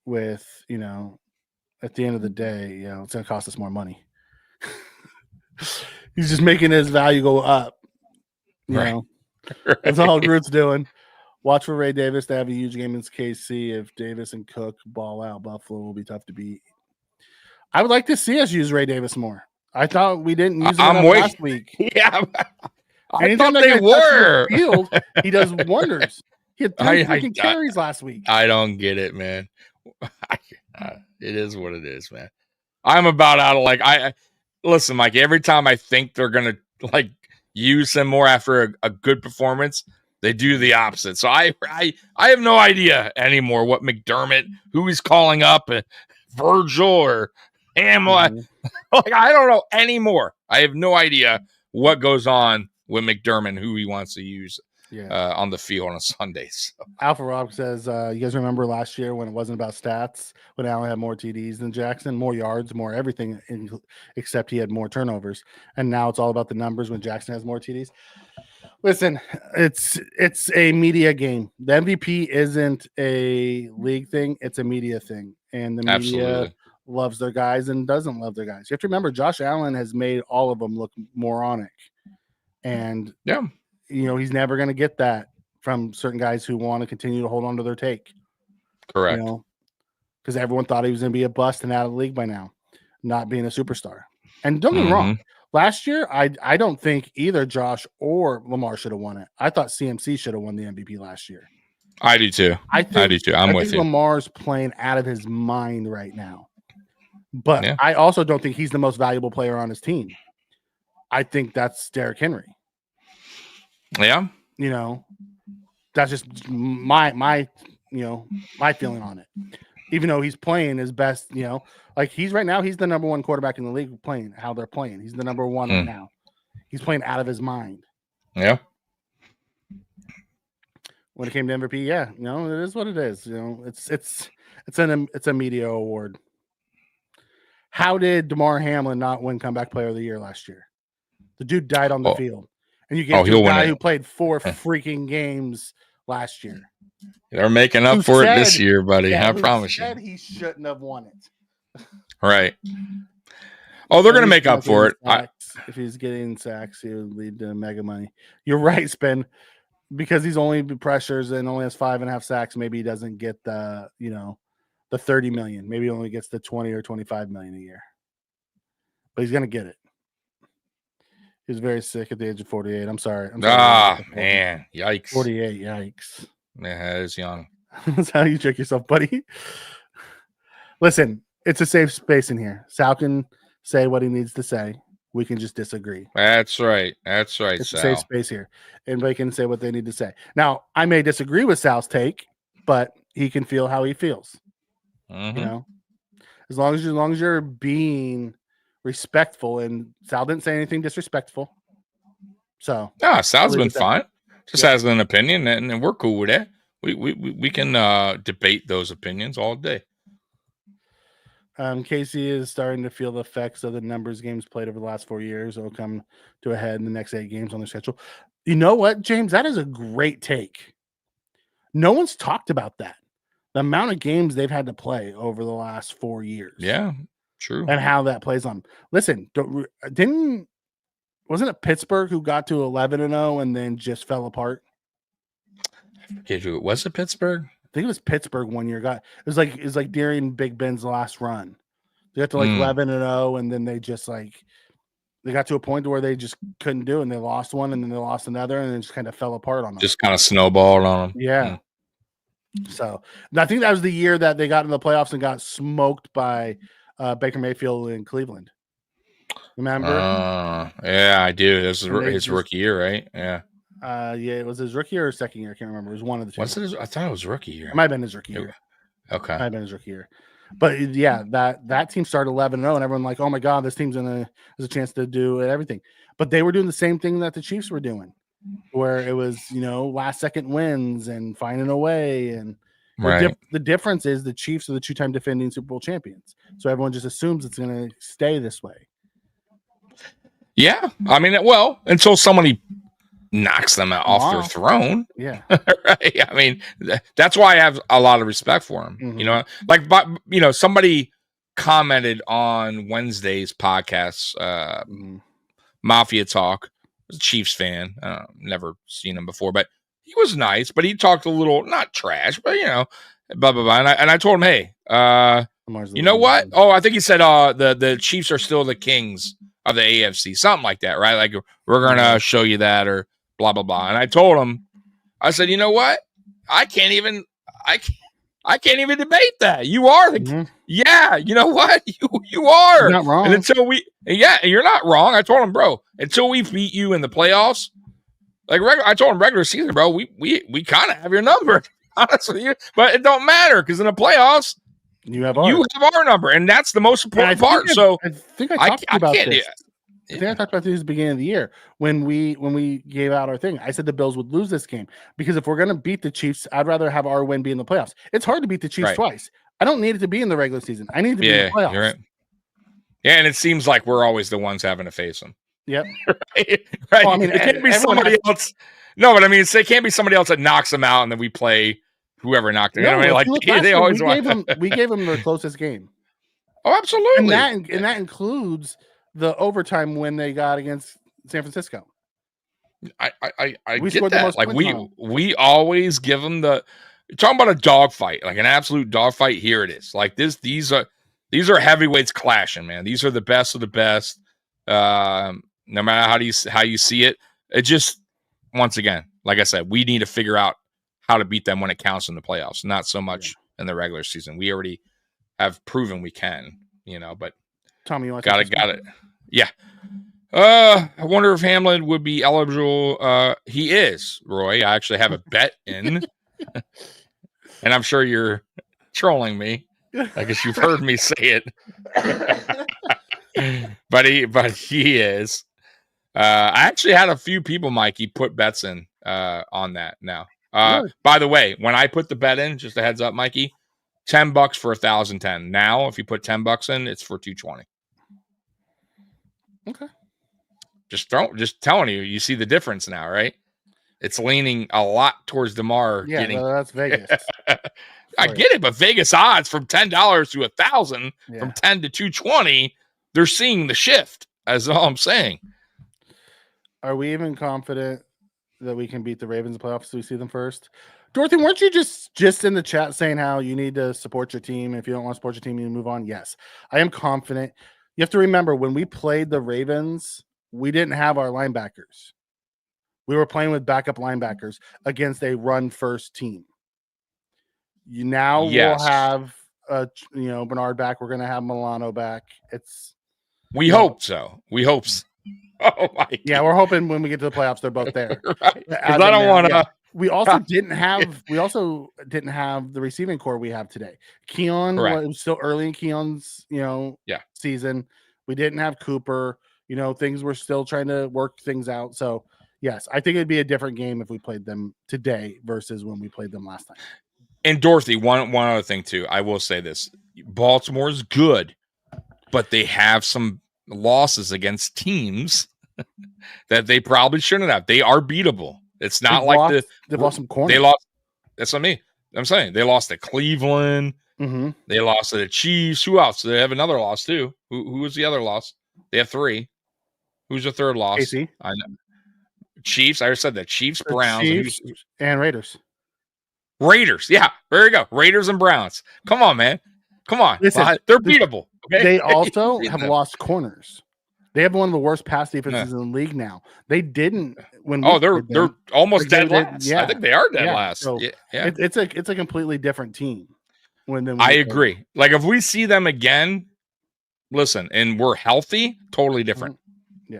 with, at the end of the day, it's going to cost us more money. He's just making his value go up. You know, that's all Groot's doing. Watch for Ray Davis to have a huge game against KC. If Davis and Cook ball out, Buffalo will be tough to beat. I would like to see us use Ray Davis more. I thought we didn't use him last week. Yeah, I thought they were. Field, he does wonders. He had 3 freaking carries last week. I don't get it, man. It is what it is, man. I'm about out of listen, Mike. Every time I think they're gonna use them more after a good performance, they do the opposite. So I have no idea anymore what McDermott, who he's calling up, Virgil or Hamlin. Like, I don't know anymore. I have no idea what goes on with McDermott, who he wants to use on the field on Sundays. So. Alpha Rob says, you guys remember last year when it wasn't about stats, when Allen had more TDs than Jackson, more yards, more everything, except he had more turnovers. And now it's all about the numbers when Jackson has more TDs. Listen, it's a media game. The MVP isn't a league thing. It's a media thing. And the media loves their guys and doesn't love their guys. You have to remember, Josh Allen has made all of them look moronic. And, he's never going to get that from certain guys who want to continue to hold on to their take. Correct. Because everyone thought he was going to be a bust and out of the league by now, not being a superstar. And don't get me wrong. Last year, I don't think either Josh or Lamar should have won it. I thought CMC should have won the MVP last year. I do too. I do too. I'm with you. Lamar's playing out of his mind right now. But I also don't think he's the most valuable player on his team. I think that's Derrick Henry. Yeah. That's just my feeling on it. Even though he's playing his best, like he's right now, he's the number one quarterback in the league playing how they're playing. He's the number one right now. He's playing out of his mind. Yeah. When it came to MVP, it is what it is. It's a media award. How did Damar Hamlin not win comeback player of the year last year? The dude died on the field. And you get a guy who played 4 freaking games last year. They're making up for it this year, buddy. I promise you. He shouldn't have won it. Right. Oh, they're going to make up for it. If he's getting sacks, he would lead to mega money. You're right, Spin. Because he's only pressures and only has 5.5 sacks, maybe he doesn't get the 30 million. Maybe he only gets the 20 or 25 million a year. But he's going to get it. He was very sick at the age of 48. I'm sorry. Man. Yikes. 48. Yikes. Yeah, it's young. That's how you trick yourself, buddy. Listen, it's a safe space in here. Sal can say what he needs to say. We can just disagree. That's right. It's Sal. a safe space here. Everybody can say what they need to say. Now, I may disagree with Sal's take, but he can feel how he feels. As long as you're being respectful, and Sal didn't say anything disrespectful. So Sal's been fine. Just has an opinion, and we're cool with that. We can debate those opinions all day. Casey is starting to feel the effects of the numbers games played over the last 4 years. It'll come to a head in the next 8 games on the schedule. You know what, James? That is a great take. No one's talked about that. The amount of games they've had to play over the last 4 years. Yeah, true. And how that plays on. Listen, wasn't it Pittsburgh who got to 11-0 and then just fell apart? Was it Pittsburgh? I think it was Pittsburgh one year. It was like during Big Ben's last run. They got to 11-0, and then they just they got to a point where they just couldn't do it, and they lost one, and then they lost another, and it just kind of fell apart on them. Just kind of snowballed on them. Yeah. So I think that was the year that they got in the playoffs and got smoked by Baker Mayfield in Cleveland. Remember? Yeah, I do. This is his rookie year, right? Yeah. It was his rookie year or second year. I can't remember. It was one of the two. I thought it was rookie year. It might have been his rookie year. Okay. Might have been his rookie year. But yeah, that team started 11-0, and everyone like, oh my God, this team's has a chance to do everything. But they were doing the same thing that the Chiefs were doing, where it was last second wins and finding a way. And the difference is the Chiefs are the 2-time defending Super Bowl champions, so everyone just assumes it's going to stay this way. Yeah, I mean, until somebody knocks them off their throne. Yeah. Right. I mean, that's why I have a lot of respect for him. Mm-hmm. Somebody commented on Wednesday's podcast, Mafia Talk. I was a Chiefs fan. Never seen him before, but he was nice, but he talked a little, not trash, but blah, blah, blah. And I told him, hey, you know what? Oh, I think he said, the Chiefs are still the kings of the AFC, something like that, right? Like, we're going to show you that, or blah, blah, blah. And I told him, I said, you know what? I can't I can't even debate that. You are the yeah. You know what? You are. You're not wrong. And until you're not wrong. I told him, bro. Until we beat you in the playoffs, like I told him regular season, bro. We kind of have your number, honestly. But it don't matter because in the playoffs, you have our number, and that's the most important part. So I think I talked about this. I think I talked about this at the beginning of the year when we gave out our thing. I said the Bills would lose this game because if we're going to beat the Chiefs, I'd rather have our win be in the playoffs. It's hard to beat the Chiefs twice. I don't need it to be in the regular season. I need it to be in the playoffs. You're right. Yeah, and it seems like we're always the ones having to face them. Yep. right. Well, I mean, it can't be somebody else. No, but I mean, it can't be somebody else that knocks them out, and then we play whoever knocked them. No, you know what I mean? Like they always we gave them their closest game. Oh, absolutely. And that includes the overtime win they got against San Francisco. I get that. Like we always give them the. You're talking about a dogfight, like an absolute dogfight. Here it is. Like this. These are heavyweights clashing, man. These are the best of the best. No matter how you see it, it just once again, like I said, we need to figure out how to beat them when it counts in the playoffs, not so much in the regular season. We already have proven we can, but Tommy, you want got it. Yeah. I wonder if Hamlin would be eligible. He is, Roy. I actually have a bet in, and I'm sure you're trolling me. I guess you've heard me say it, but he is. I actually had a few people, Mikey, put bets in on that now. Really? By the way, when I put the bet in, just a heads up, Mikey, $10 for 1,010. Now, if you put $10 in, it's for 220. Okay. Just telling you, you see the difference now, right? It's leaning a lot towards DeMar. Yeah, that's Vegas. I get it, but Vegas odds from $10 to 1,000, from 10 to 220, they're seeing the shift. That's all I'm saying. Are we even confident that we can beat the Ravens in the playoffs? Do we see them first? Dorothy, weren't you just in the chat saying how you need to support your team? If you don't want to support your team, you move on. Yes, I am confident. You have to remember when we played the Ravens, we didn't have our linebackers. We were playing with backup linebackers against a run-first team. We'll have Bernard back. We're going to have Milano back. We hope so. Oh my! Yeah, we're hoping when we get to the playoffs, they're both there. Right? I don't want to. Yeah. We also didn't have the receiving core we have today. Keon was still early in Keon's season. We didn't have Cooper. Things were still trying to work things out. So yes, I think it'd be a different game if we played them today versus when we played them last time. And Dorothy, one other thing too. I will say this: Baltimore's good, but they have some losses against teams that they probably shouldn't have. They are beatable. It's not they've lost some corners. They lost. That's what I'm saying. They lost to Cleveland. Mm-hmm. They lost to the Chiefs. Who else? They have another loss too. Who was the other loss? They have 3. Who's the third loss? KC. I know. Chiefs. I already said that. Chiefs, Browns, and Raiders. Raiders. Yeah, there you go. Raiders and Browns. Come on, man. Come on. Listen, they're beatable. Okay? They also have lost corners. They have one of the worst pass defenses in the league now. They didn't when. They're almost dead last. Yeah. I think they are dead last. So it's a completely different team. I agree. Like if we see them again, listen, and we're healthy, totally different. Yeah,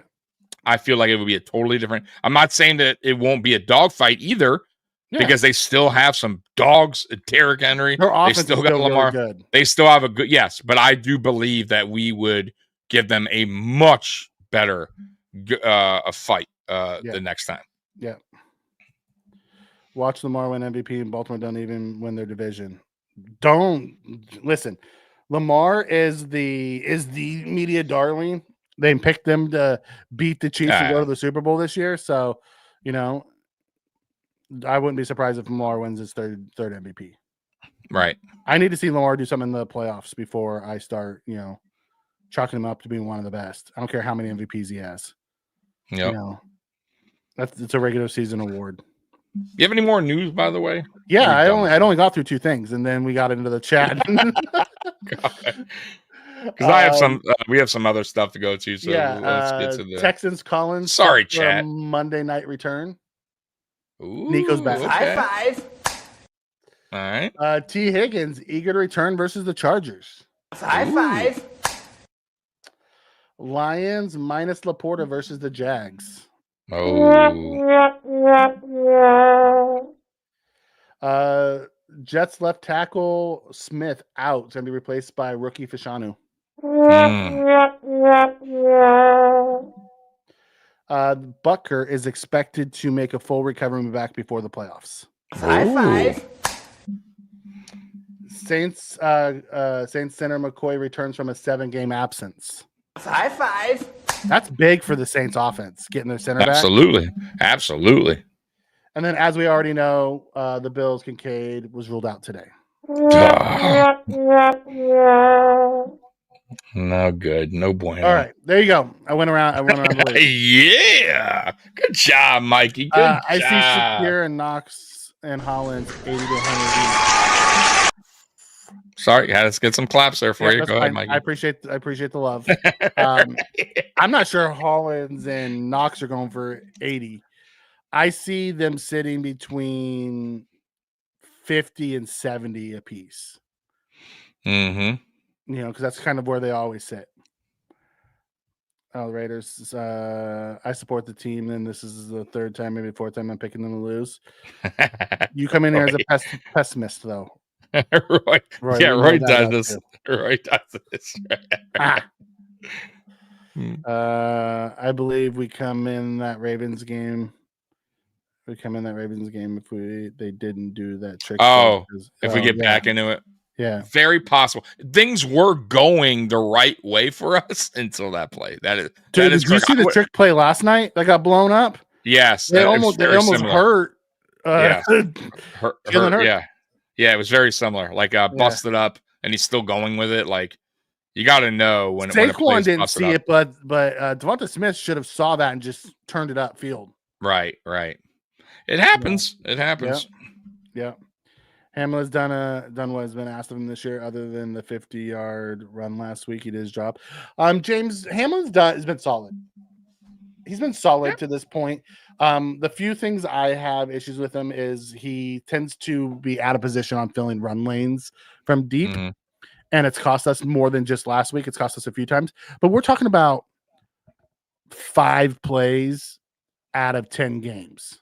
I feel like it would be a totally different. I'm not saying that it won't be a dogfight either, because they still have some dogs. Derrick Henry. They still got Lamar. Really good. They still have a good but I do believe that we would give them a much better fight the next time. Yeah. Watch Lamar win MVP and Baltimore don't even win their division. Don't listen. Lamar is the media darling. They picked them to beat the Chiefs and go to the Super Bowl this year. So, I wouldn't be surprised if Lamar wins his third MVP. Right. I need to see Lamar do something in the playoffs before I start, chalking him up to being one of the best. I don't care how many MVPs he has. Yeah. It's a regular season award. You have any more news, by the way? Yeah, I only got through 2 things, and then we got into the chat. Because I have some, we have some other stuff to go to. So let's get to the Texans. Collins. Sorry, chat. Monday night return. Ooh, Nico's back. Okay. High five. All right. T. Higgins, eager to return versus the Chargers. High five. Lions minus Laporta versus the Jags. Jets left tackle Smith out. It's going to be replaced by rookie Fashanu. Butker is expected to make a full recovery back before the playoffs. High five. Saints center McCoy returns from a 7-game absence. High five. That's big for the Saints offense, getting their center back. Absolutely. And then, as we already know, the Bills' Kincaid was ruled out today. No good. No bueno. All right, there you go. I went around the league. Yeah. Good job, Mikey. Good job. I see Shakir and Knox and Hollins 80 to 100. Sorry, let's get some claps there for you. Go ahead, fine. Mikey. I appreciate the love. I'm not sure Hollins and Knox are going for 80. I see them sitting between 50 and 70 apiece. Mm-hmm. Because that's kind of where they always sit. The Raiders, I support the team, and this is the third time, maybe fourth time I'm picking them to lose. You come in here as a pessimist, though. Roy does this. Roy does this. I believe we come in that Ravens game. If they didn't do that trick. If we get back into it. Yeah. Very possible. Things were going the right way for us until that play. Did you see the trick play last night that got blown up? Yes. They almost hurt. Hurt. Yeah, it was very similar. Like busted up, and he's still going with it. Like, you got to know when Saquon didn't see it, but Devonta Smith should have saw that and just turned it upfield. Right. It happens. Yeah. It happens. Yeah. Hamlin's done what has been asked of him this year, other than the 50-yard run last week. He did his job. James Hamlin's has been solid. He's been solid to this point. The few things I have issues with him is he tends to be out of position on filling run lanes from deep, and it's cost us more than just last week. It's cost us a few times, but we're talking about 5 plays out of 10 games.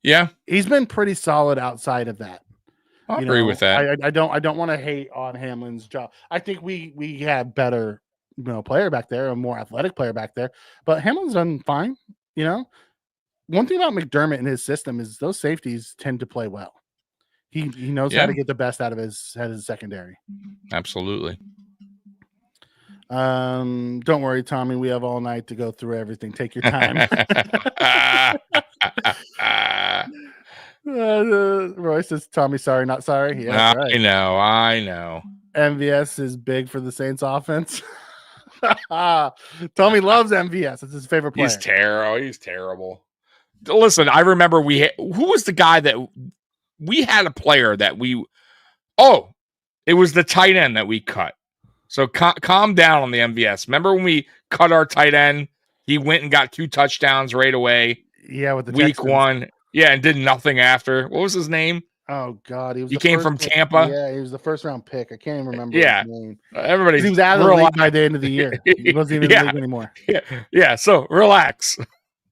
Yeah, he's been pretty solid outside of that. I agree with that. I don't want to hate on Hamlin's job. I think we have better player back there, a more athletic player back there, but Hamlin's done fine. One thing about McDermott and his system is those safeties tend to play well. He knows how to get the best out of his secondary. Absolutely. Don't worry, Tommy. We have all night to go through everything. Take your time. Roy says, Tommy, sorry, not sorry. Yeah, right. I know. MVS is big for the Saints offense. Tommy loves MVS. It's his favorite player. He's terrible. Listen, I remember who was the guy that we had a player that it was the tight end that we cut. So calm down on the MVS. Remember when we cut our tight end? He went and got 2 touchdowns right away. Yeah, with the week Texans. 1. Yeah, and did nothing after. What was his name? Oh God, he came from Tampa. Yeah, he was the first round pick. I can't even remember. Yeah, his name. Everybody. He was out of the league by the end of the year. He wasn't even in the league anymore. Yeah. So relax.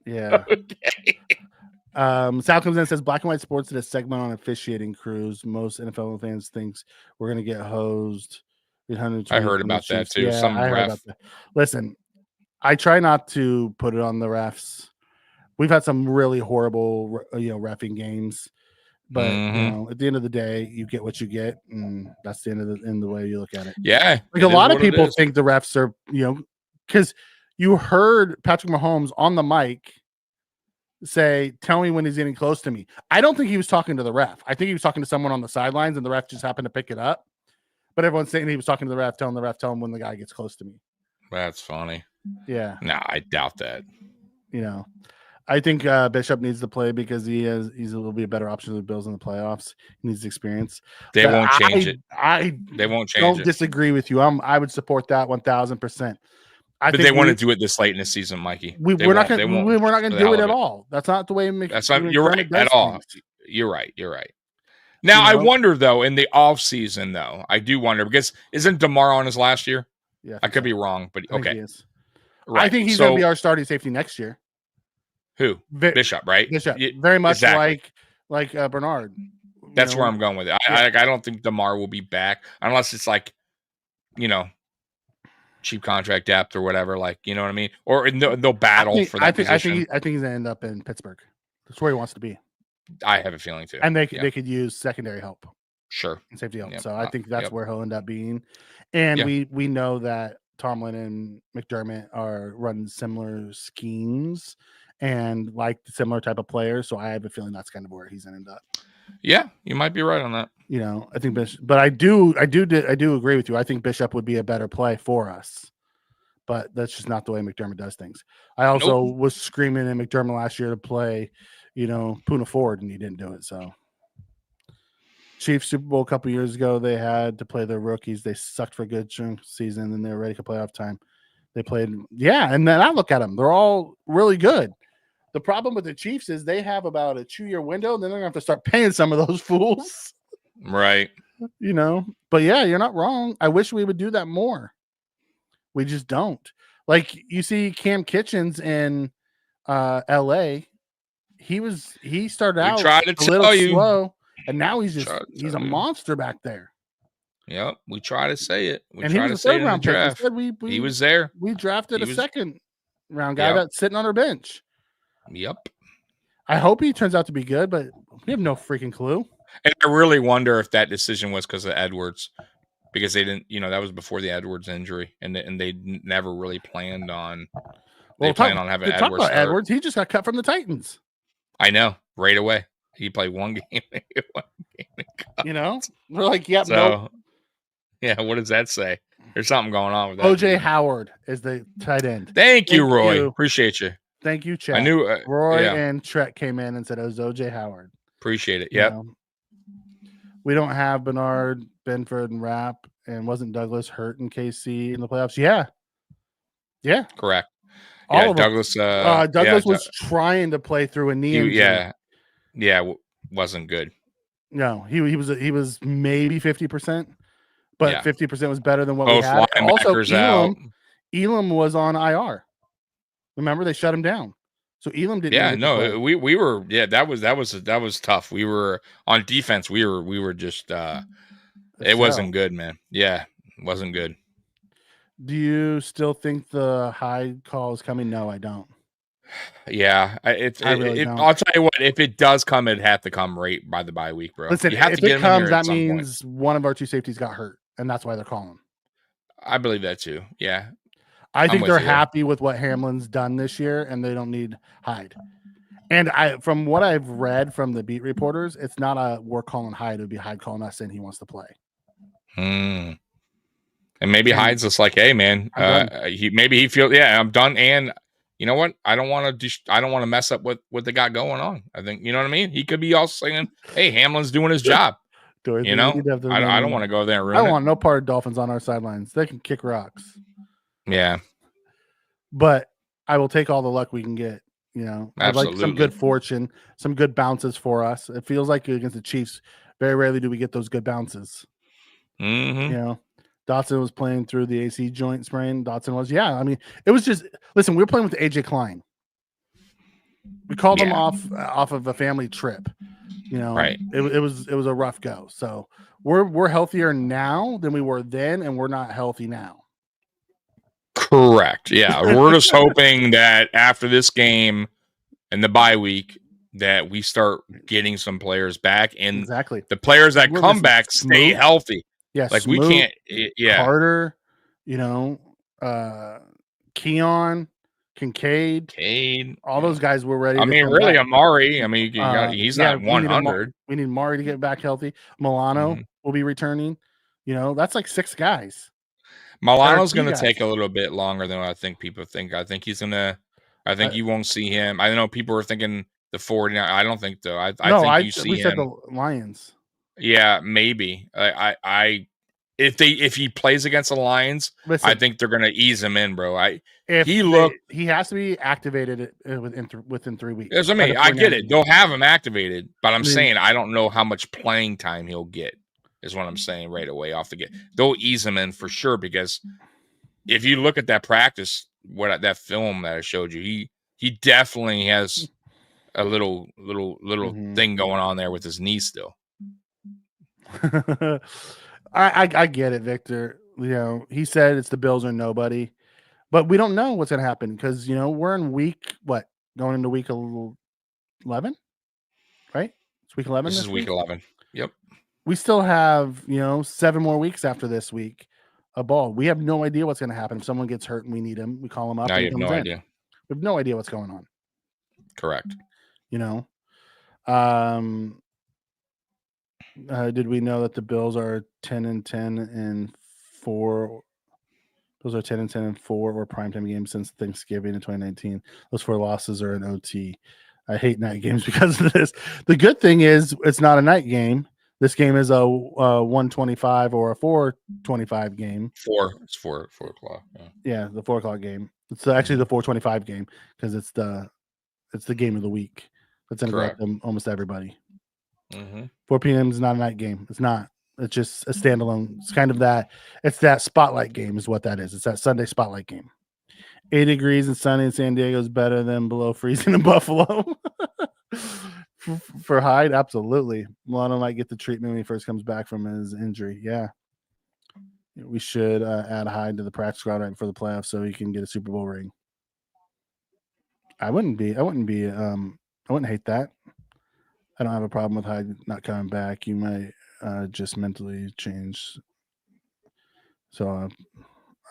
Yeah. Okay. Sal comes in and says Black and White Sports did a segment on officiating crews. Most NFL fans thinks we're going to get hosed. I heard about that too. Yeah, I heard about that. Listen, I try not to put it on the refs. We've had some really horrible, reffing games, but at the end of the day, you get what you get, and that's the end of the way you look at it. Yeah, like a lot of people think the refs are, because you heard Patrick Mahomes on the mic say, "Tell me when he's getting close to me." I don't think he was talking to the ref. I think he was talking to someone on the sidelines, and the ref just happened to pick it up. But everyone's saying he was talking to the ref, telling him when the guy gets close to me. That's funny. Yeah. No, I doubt that. I think Bishop needs to play because he will be a better option for the Bills in the playoffs. He needs experience. They won't change it. They won't change don't it. Disagree with you. I would support that 1,000%. But they want to do it this late in the season, Mikey. We're not going to do it at all. That's not the way. You're right at all. You're right. Now, I wonder, though, in the offseason, though, I do wonder, because isn't DeMar on his last year? Yeah, I could be wrong, but I think okay. he is. Right. I think he's going to be our starting safety next year. Who? Bishop, right? Bishop. Very much exactly. like Bernard. That's where I'm going with it. I don't think DeMar will be back unless it's like, cheap contract depth or whatever. Like, you know what I mean? Or they'll battle for that position. I think he's going to end up in Pittsburgh. That's where he wants to be. I have a feeling too. And they could use secondary help. Sure. And safety help. Yep. So I think that's where he'll end up being. And we know that Tomlin and McDermott are running similar schemes and like similar type of players. So I have a feeling that's kind of where he's going to end up. Yeah, you might be right on that. I think Bishop, but I do agree with you. I think Bishop would be a better play for us, but that's just not the way McDermott does things. I also was screaming at McDermott last year to play, Puna Ford, and he didn't do it. So Chiefs Super Bowl a couple years ago, they had to play their rookies. They sucked for a good chunk of season, and they were ready for playoff time. They played, and then I look at them. They're all really good. The problem with the Chiefs is they have about a 2-year window, and then they're going to have to start paying some of those fools. Right. But yeah, you're not wrong. I wish we would do that more. We just don't. Like you see Cam Kitchens in LA. He started out a little slow, and now he's a monster back there. Yep, we try to say it. We and try he was to a say it in the third-round pick. draft. He was there. We drafted a second-round guy that's sitting on our bench. Yep. I hope he turns out to be good, but we have no freaking clue. And I really wonder if that decision was because of Edwards, because they didn't, that was before the Edwards injury, and they never really planned on. They planned on having Edwards. Talk about Edwards. He just got cut from the Titans. I know, right away. He played one game. We're like, yep. So, nope. Yeah, what does that say? There's something going on with that. OJ Howard is the tight end. Thank you, Roy. Appreciate you. Thank you, Chad. I knew Roy and Trek came in and said it was OJ Howard. Appreciate it. Yep. We don't have Bernard, Benford, and Rapp, and wasn't Douglas hurt in KC in the playoffs? Yeah. Correct. All of Douglas. Douglas was trying to play through a knee injury. Wasn't good. No, he was maybe 50%, but 50% was better than what we had. Also, Elam was on IR. Remember, they shut him down. So Elam didn't. Yeah, no, we were. Yeah, that was tough. We were on defense. We were just. It wasn't good, man. Yeah, it wasn't good. Do you still think the high call is coming? No, I don't. Yeah, don't. I'll tell you what. If it does come, it'd have to come right by the bye week, bro. Listen, if it comes, that means one of our two safeties got hurt, and that's why they're calling. I believe that too. Yeah. I think they're happy with what Hamlin's done this year, and they don't need Hyde. And from what I've read from the beat reporters, it's not we're calling Hyde. It would be Hyde calling us saying he wants to play. And maybe Hyde's just like, hey, man, he feels, I'm done. And you know what? I don't want to mess up what they got going on. I think, you know what I mean? He could be also saying, hey, Hamlin's doing his job. I don't want to go there and ruin I don't want no part of Dolphins on our sidelines. They can kick rocks. Yeah. But I will take all the luck we can get. I'd like some good fortune, some good bounces for us. It feels like against the Chiefs, very rarely do we get those good bounces. Mm-hmm. Dotson was playing through the AC joint sprain. Dotson was, it was just, listen, we were playing with AJ Klein. We called him off of a family trip. Right. It was a rough go. So we're healthier now than we were then, and we're not healthy now. Correct. Yeah. We're just hoping that after this game and the bye week that we start getting some players back, and the players that come back stay healthy. Yeah. Like we can't. Yeah. Carter, Keon, Kincaid, all those guys were ready. Really, Amari. He's not 100. We need Amari to get back healthy. Milano will be returning. That's like 6 guys. Milano's going to take a little bit longer than what I think people think. I think he's going to. I think you won't see him. I know people are thinking the 49. I don't think though. I think you see him. We said the Lions. Yeah, maybe. if he plays against the Lions, Listen, I think they're going to ease him in, bro. He has to be activated within 3 weeks. Yes, I mean, I get it. They'll have him activated, but I'm saying I don't know how much playing time he'll get. Is what I'm saying right away off the get. They'll ease him in for sure because if you look at that practice, that film that I showed you, he definitely has a little thing going on there with his knee still. I get it, Victor. You know, he said it's the Bills or nobody, but we don't know what's going to happen because we're in going into week 11, right? It's week 11. This is week 11. Yep. We still have 7 more weeks after this week. A ball. We have no idea what's going to happen. If someone gets hurt and we need him, we call him up. Now you have no idea. We have no idea what's going on. Correct. Did we know that the Bills are 10-10 and 4? Those are 10-10 and 4 or primetime games since Thanksgiving in 2019. Those 4 losses are an OT. I hate night games because of this. The good thing is it's not a night game. This game is a 1:25 or a 4:25 game. It's 4 o'clock. Yeah, the 4 o'clock game. It's actually the 4:25 game because it's the game of the week. That's in almost everybody. 4 p.m. is not a night game. It's not. It's just a standalone. It's kind of that. It's that spotlight game is what that is. It's that Sunday spotlight game. 80 degrees and sunny in San Diego is better than below freezing in Buffalo. For Hyde, absolutely. Milano might get the treatment when he first comes back from his injury. Yeah. We should add Hyde to the practice squad right for the playoffs so he can get a Super Bowl ring. I wouldn't hate that. I don't have a problem with Hyde not coming back. You might just mentally change. So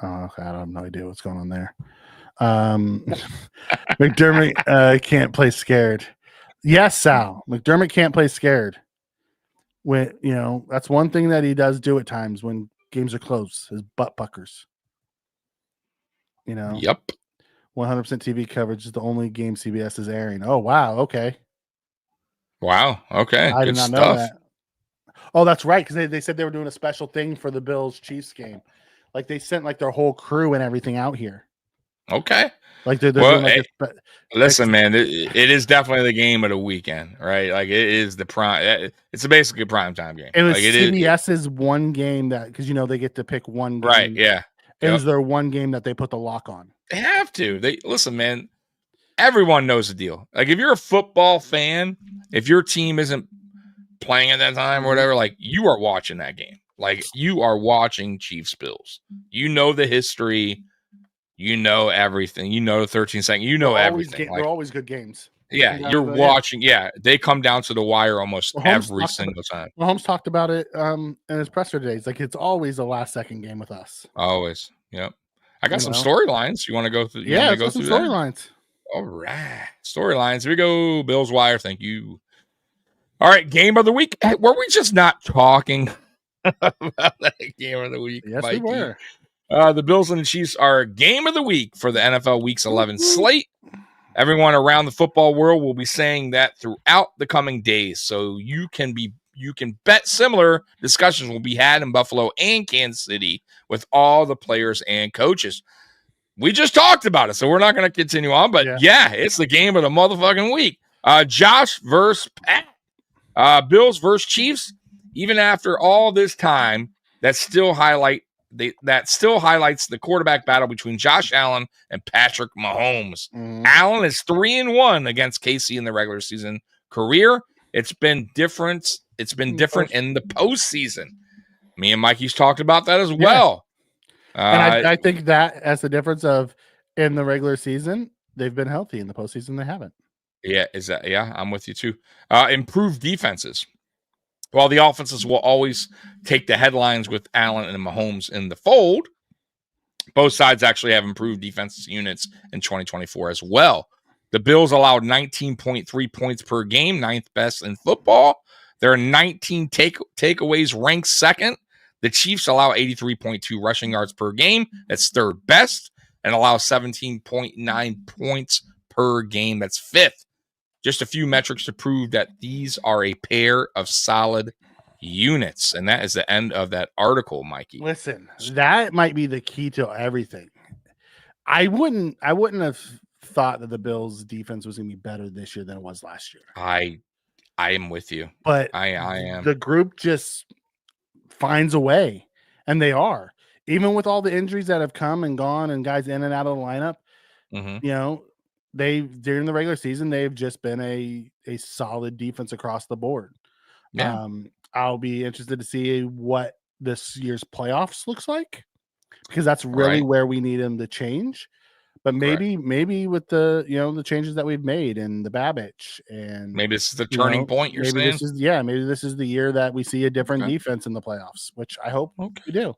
I have no idea what's going on there. McDermott can't play scared. Yes, Sal. McDermott can't play scared. When that's one thing that he does do at times when games are close. His butt puckers. Yep. 100% TV coverage is the only game CBS is airing. Oh wow. Okay. Wow. Okay. I did not know that. Oh, that's right. Because they said they were doing a special thing for the Bills Chiefs game. Like they sent their whole crew and everything out here. Okay. Like they're doing listen, man, it is definitely the game of the weekend, right? Like it is the prime. It's basically a prime time game. It was like CBS's one game that because they get to pick one game. Right. Yeah. It was their one game that they put the lock on. They have to. Listen, man. Everyone knows the deal. Like if you're a football fan, if your team isn't playing at that time or whatever, like you are watching that game. Like you are watching Chiefs Bills. You know the history. You know everything. You know the 13 seconds. You know everything. They're always good games. Yeah, you're watching. Yeah, they come down to the wire almost every single time. Mahomes talked about it in his presser days. Like it's always a last second game with us. Always. Yep. I got some storylines. You want to go through? Yeah, go through storylines. All right, storylines. Here we go. Bills Wire. Thank you. All right, game of the week. Hey, were we just not talking about that game of the week? Yes, Mikey? we were. The Bills and the Chiefs are game of the week for the NFL Weeks 11 slate. Everyone around the football world will be saying that throughout the coming days. So you can bet similar discussions will be had in Buffalo and Kansas City with all the players and coaches. We just talked about it, so we're not going to continue on. But yeah, it's the game of the motherfucking week. Josh versus Pat. Bills versus Chiefs. Even after all this time, that still highlights the quarterback battle between Josh Allen and Patrick Mahomes. Allen is 3-1 against KC in the regular season career. It's been different. It's been different in the postseason. Me and Mikey's talked about that as well. And I think that as the difference of in the regular season, they've been healthy. In the postseason, they haven't. Yeah, I'm with you too. Improved defenses. While the offenses will always take the headlines with Allen and Mahomes in the fold, both sides actually have improved defensive units in 2024 as well. The Bills allowed 19.3 points per game, 9th best in football. Their 19 takeaways ranked second. The Chiefs allow 83.2 rushing yards per game. That's 3rd best. And allow 17.9 points per game. That's 5th. Just a few metrics to prove that these are a pair of solid units. And that is the end of that article, Mikey. Listen, that might be the key to everything. I wouldn't have thought that the Bills defense was going to be better this year than it was last year. I am with you. But I am. The group just finds a way, and they are. Even with all the injuries that have come and gone and guys in and out of the lineup, you know, during the regular season, they've just been a solid defense across the board. Yeah. I'll be interested to see what this year's playoffs looks like, because that's really where we need them to change. But maybe with the, you know, the changes that we've made and the Babbage, and maybe this is the turning point you're saying. Maybe this is the year that we see a different defense in the playoffs, which I hope we do.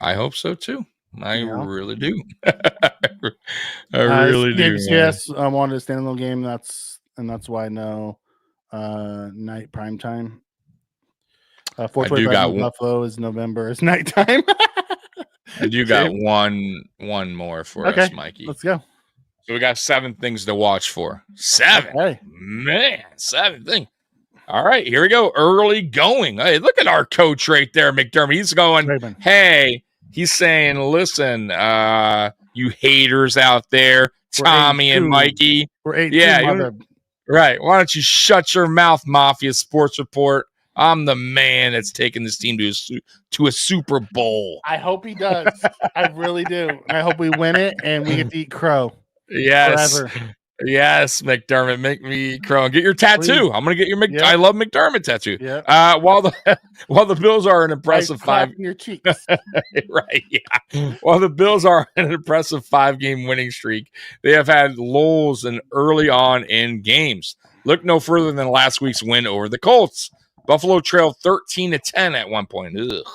I hope so too. I really do. I really do. Yes, I wanted a standalone game. That's why no night prime time. 4:25 Buffalo is November. It's nighttime. I do got one more for us, Mikey. Let's go. So we got 7 things to watch for. 7. Okay. Man, 7 things. All right, here we go. Early going. Hey, look at our coach right there, McDermott. He's going, hey, he's saying, listen, you haters out there, Tommy and Mikey. We're 8-2. Right. Why don't you shut your mouth, Mafia Sports Report? I'm the man that's taking this team to a Super Bowl. I hope he does. I really do. I hope we win it and we get to eat crow. Yes. Forever. Yes, McDermott, make me eat crow and get your tattoo. Please. I'm gonna get your I love McDermott tattoo. Yeah. While the Bills are an impressive 5 your cheeks. Right, yeah. While the Bills are an impressive 5-game winning streak, they have had lulls and early on in games. Look no further than last week's win over the Colts. Buffalo trailed 13-10 at one point. Ugh.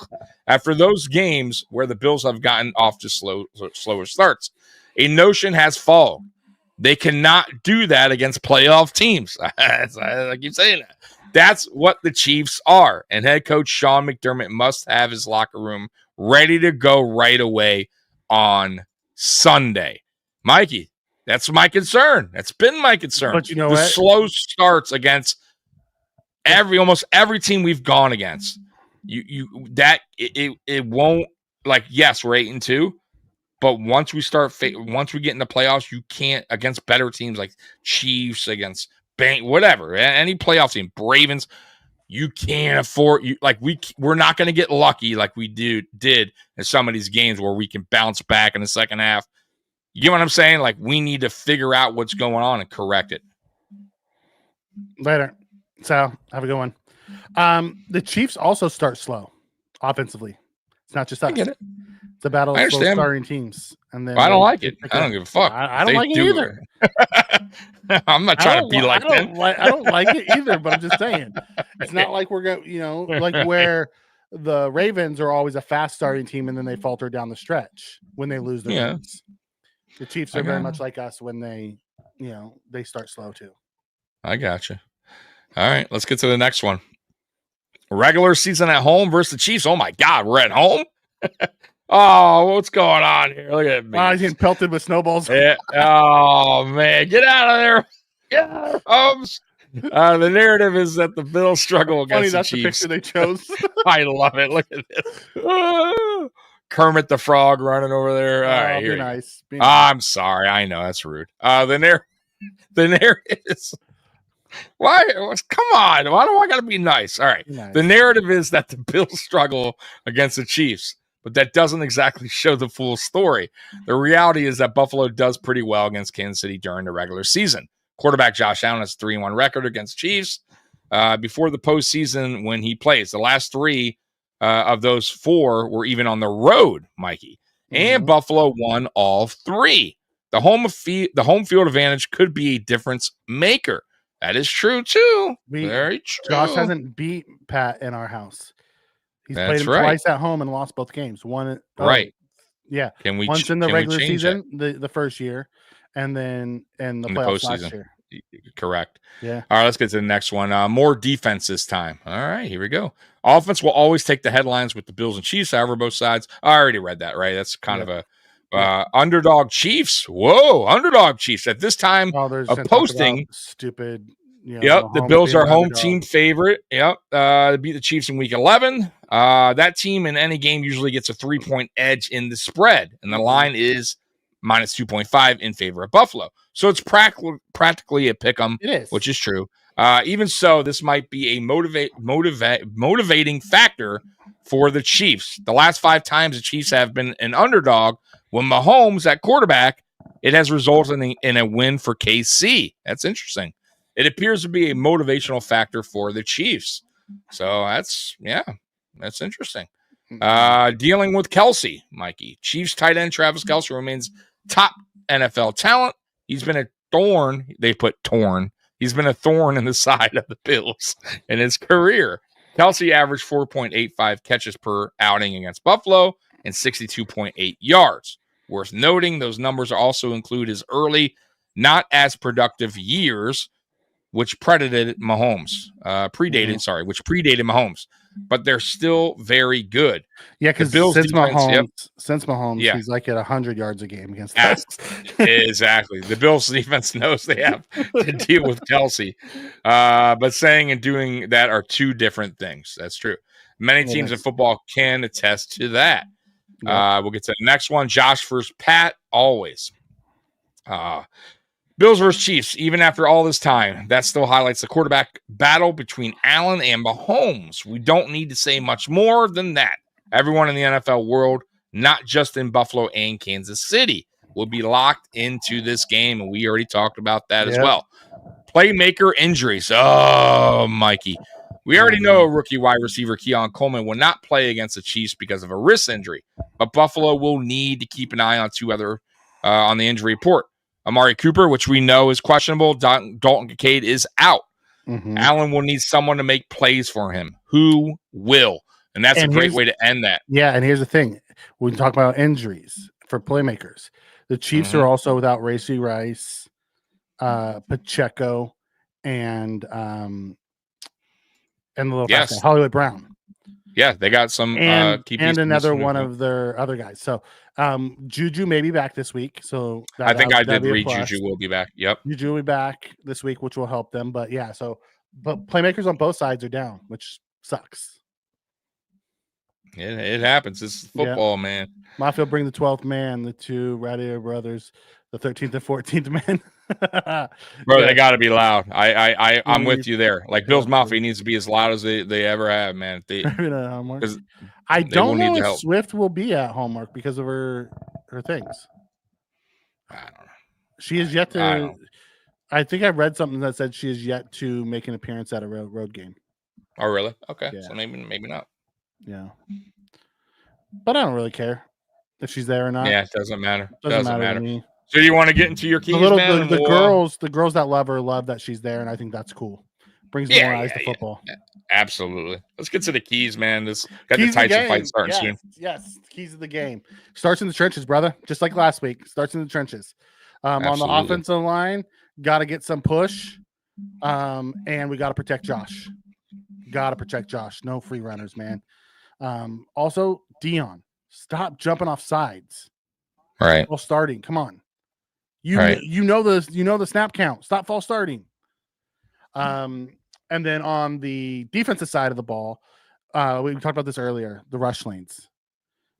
After those games where the Bills have gotten off to slower starts, a notion has fallen. They cannot do that against playoff teams. I keep saying that. That's what the Chiefs are. And head coach Sean McDermott must have his locker room ready to go right away on Sunday. Mikey, that's my concern. That's been my concern. But you know the what? Slow starts against almost every team we've gone against. It won't, like, yes, we're 8-2. But once we once we get in the playoffs, you can't, against better teams like Chiefs, against whatever, any playoff team, Ravens, you can't afford we're not going to get lucky like we did in some of these games where we can bounce back in the second half. You get what I'm saying? Like, we need to figure out what's going on and correct it. Later. So have a good one. The Chiefs also start slow offensively. It's not just us. I get it. It's a battle of slow starting teams. And then I don't like it. I don't give a fuck. I don't like it either. I'm not trying to be like them. I don't like it either, but I'm just saying. It's not like we're going, like where the Ravens are always a fast starting team and then they falter down the stretch when they lose their games. The Chiefs are very much like us when they start slow too. I got you. All right, let's get to the next one. Regular season at home versus the Chiefs. Oh my God, we're at home. Oh, what's going on here? Look at me. He's getting pelted with snowballs. Yeah. Oh, man. Get out of there. Get out of the narrative is that the Bills struggle against the Chiefs. The picture they chose. I love it. Look at this. Kermit the Frog running over there. All right, be nice. I'm sorry. I know. That's rude. The narrative is... Why? Come on. Why do I got to be nice? All right. Nice. The narrative is that the Bills struggle against the Chiefs. But that doesn't exactly show the full story. The reality is that Buffalo does pretty well against Kansas City during the regular season. Quarterback Josh Allen has a 3-1 record against Chiefs before the postseason when he plays. The last 3 of those 4 were even on the road, Mikey. And Buffalo won all 3. The home field advantage could be a difference maker. That is true, too. Very true. Josh hasn't beat Pat in our house. He's played him twice at home and lost both games. Yeah. Can we once in the regular season, the first year, and then in the playoffs last year. Correct. Yeah. All right, let's get to the next one. More defense this time. All right, here we go. Offense will always take the headlines with the Bills and Chiefs. However, both sides. I already read that, right? That's kind of a underdog Chiefs. Whoa, underdog Chiefs. At this time of posting, stupid Yep, the Bills are home team favorite. Yep, beat the Chiefs in Week 11. That team in any game usually gets a 3-point edge in the spread, and the line is minus 2.5 in favor of Buffalo. So it's practically a pick 'em, which is true. Even so, this might be a motivating factor for the Chiefs. The last 5 times the Chiefs have been an underdog, when Mahomes at quarterback, it has resulted in a win for KC. That's interesting. It appears to be a motivational factor for the Chiefs. So that's interesting. Dealing with Kelsey, Mikey. Chiefs tight end Travis Kelce remains top NFL talent. He's been a thorn. They put torn. He's been a thorn in the side of the Bills in his career. Kelsey averaged 4.85 catches per outing against Buffalo and 62.8 yards. Worth noting, those numbers also include his early, not as productive years, which predated Mahomes. Predated Mahomes. But they're still very good. Yeah, because since Mahomes, he's like at 100 yards a game against us. Exactly. The Bills defense knows they have to deal with Kelsey. But saying and doing that are 2 different things. That's true. Many teams in football can attest to that. We'll get to the next one. Josh versus Pat, always. Bills versus Chiefs, even after all this time, that still highlights the quarterback battle between Allen and Mahomes. We don't need to say much more than that. Everyone in the NFL world, not just in Buffalo and Kansas City, will be locked into this game, and we already talked about that as well. Playmaker injuries. Oh, Mikey. We already know rookie wide receiver Keon Coleman will not play against the Chiefs because of a wrist injury, but Buffalo will need to keep an eye on 2 other on the injury report. Amari Cooper, which we know is questionable. Dalton Kincaid is out. Allen will need someone to make plays for him. Who will? And that's a great way to end that. Yeah, and here's the thing. When we talk about injuries for playmakers, the Chiefs are also without Racey Rice, Pacheco, and the little guy, Hollywood Brown. Yeah, they got some and another one of their other guys. So Juju may be back this week. So I think I did read Juju will be back. Yep. Juju will be back this week, which will help them. But yeah, but playmakers on both sides are down, which sucks. It happens. It's football, man. Mafia bring the 12th man, the 2 Radiator brothers, the 13th and 14th man. Bro, they got to be loud. I'm with you there. Like Bills Mafia needs to be as loud as they ever have, man. I don't know if Swift will be at Hallmark because of her things. I don't know. She is yet to. I think I read something that said she is yet to make an appearance at a road game. Oh, really? Okay, so maybe not. Yeah, but I don't really care if she's there or not. Yeah, it doesn't matter. Doesn't matter to me. So you want to get into your keys, man? The girls that love her love that she's there, and I think that's cool. Brings more eyes to football. Yeah. Absolutely. Let's get to the keys, man. This got the Tyson fight starting soon. Yes, keys of the game. Starts in the trenches, brother. Just like last week. Starts in the trenches. On the offensive line, got to get some push, and we got to protect Josh. No free runners, man. Also, Dion, stop jumping off sides. All right. False starting. Come on. You know the snap count. Stop false starting. And then on the defensive side of the ball, we talked about this earlier, the rush lanes.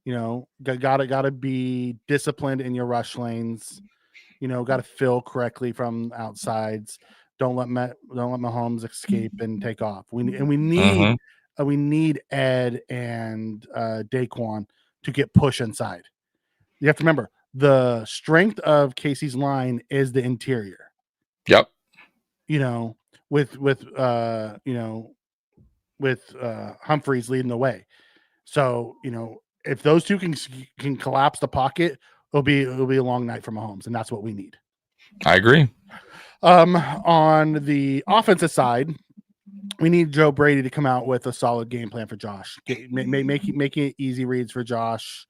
Gotta be disciplined in your rush lanes. Got to fill correctly from outsides. Don't let Mahomes escape and take off. We need Ed and Daquan to get push inside. You have to remember the strength of Casey's line is the interior. Yep. With Humphreys leading the way. So, if those two can collapse the pocket, it'll be a long night for Mahomes, and that's what we need. I agree. On the offensive side, we need Joe Brady to come out with a solid game plan for Josh. Making easy reads for Josh.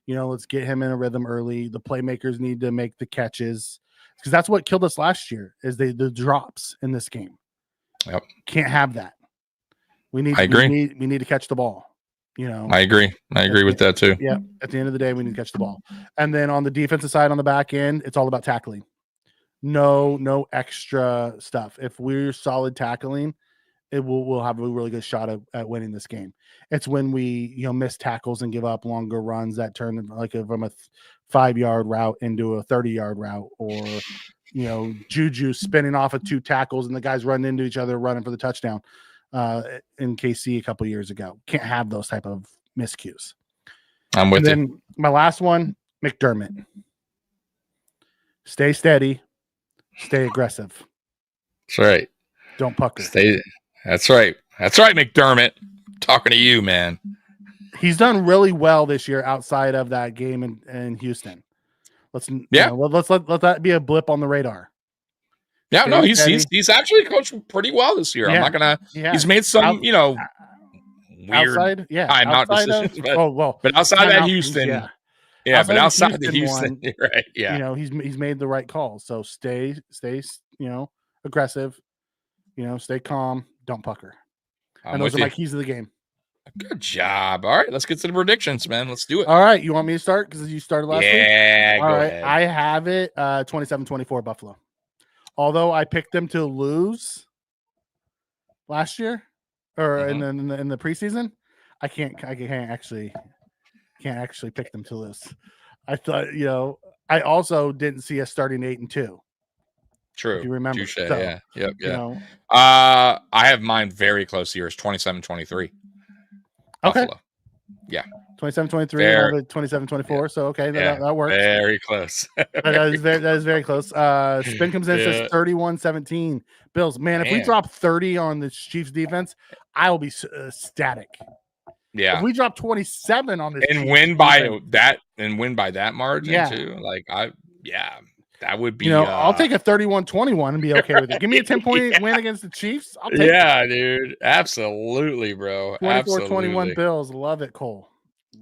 Let's get him in a rhythm early. The playmakers need to make the catches because that's what killed us last year is the drops in this game. Yep. Can't have that. We need to catch the ball. I agree with that too. Yeah. At the end of the day, we need to catch the ball. And then on the defensive side, on the back end, it's all about tackling. No extra stuff. If we're solid tackling, we'll have a really good shot at winning this game. It's when we miss tackles and give up longer runs that turn from a 5-yard route into a 30-yard route, or Juju spinning off of 2 tackles and the guys running into each other running for the touchdown in KC a couple years ago. Can't have those type of miscues. I'm with you. Then my last one, McDermott. Stay steady, stay aggressive. That's right. Don't pucker. That's right. That's right, McDermott. Talking to you, man. He's done really well this year outside of that game in Houston. Let's let that be a blip on the radar. Yeah, no, he's actually coached pretty well this year. Yeah. I'm not gonna. Yeah. He's made some, weird outside, not decisions, but outside that Houston, but outside the Houston, right? Yeah, he's made the right call. So stay, aggressive. Stay calm. Don't pucker. And those are my keys to the game. Good job. All right, let's get to the predictions, man. Let's do it. All right, you want me to start because you started last week? Yeah, go ahead. I have it 27-24 Buffalo. Although I picked them to lose last year or in the preseason, I can't actually pick them to lose. I thought, I also didn't see us starting 8-2. True. If you remember. Touche, yeah. Yep. Yeah. I have mine very close here. It's 27-23. Okay. Buffalo. Yeah. 27-23, 27-24. Yeah. So okay, that works. Very close. that is very close. Spin comes in, says 31-17. Bills. Man, if we drop 30 on the Chiefs defense, I will be ecstatic. Yeah. If we drop 27 on this and win by that margin too. That would be I'll take a 31-21 and be okay with it. Give me a 10-point win against the Chiefs. I'll take it. Dude. Absolutely, bro. 24-21 Bills. Love it, Cole.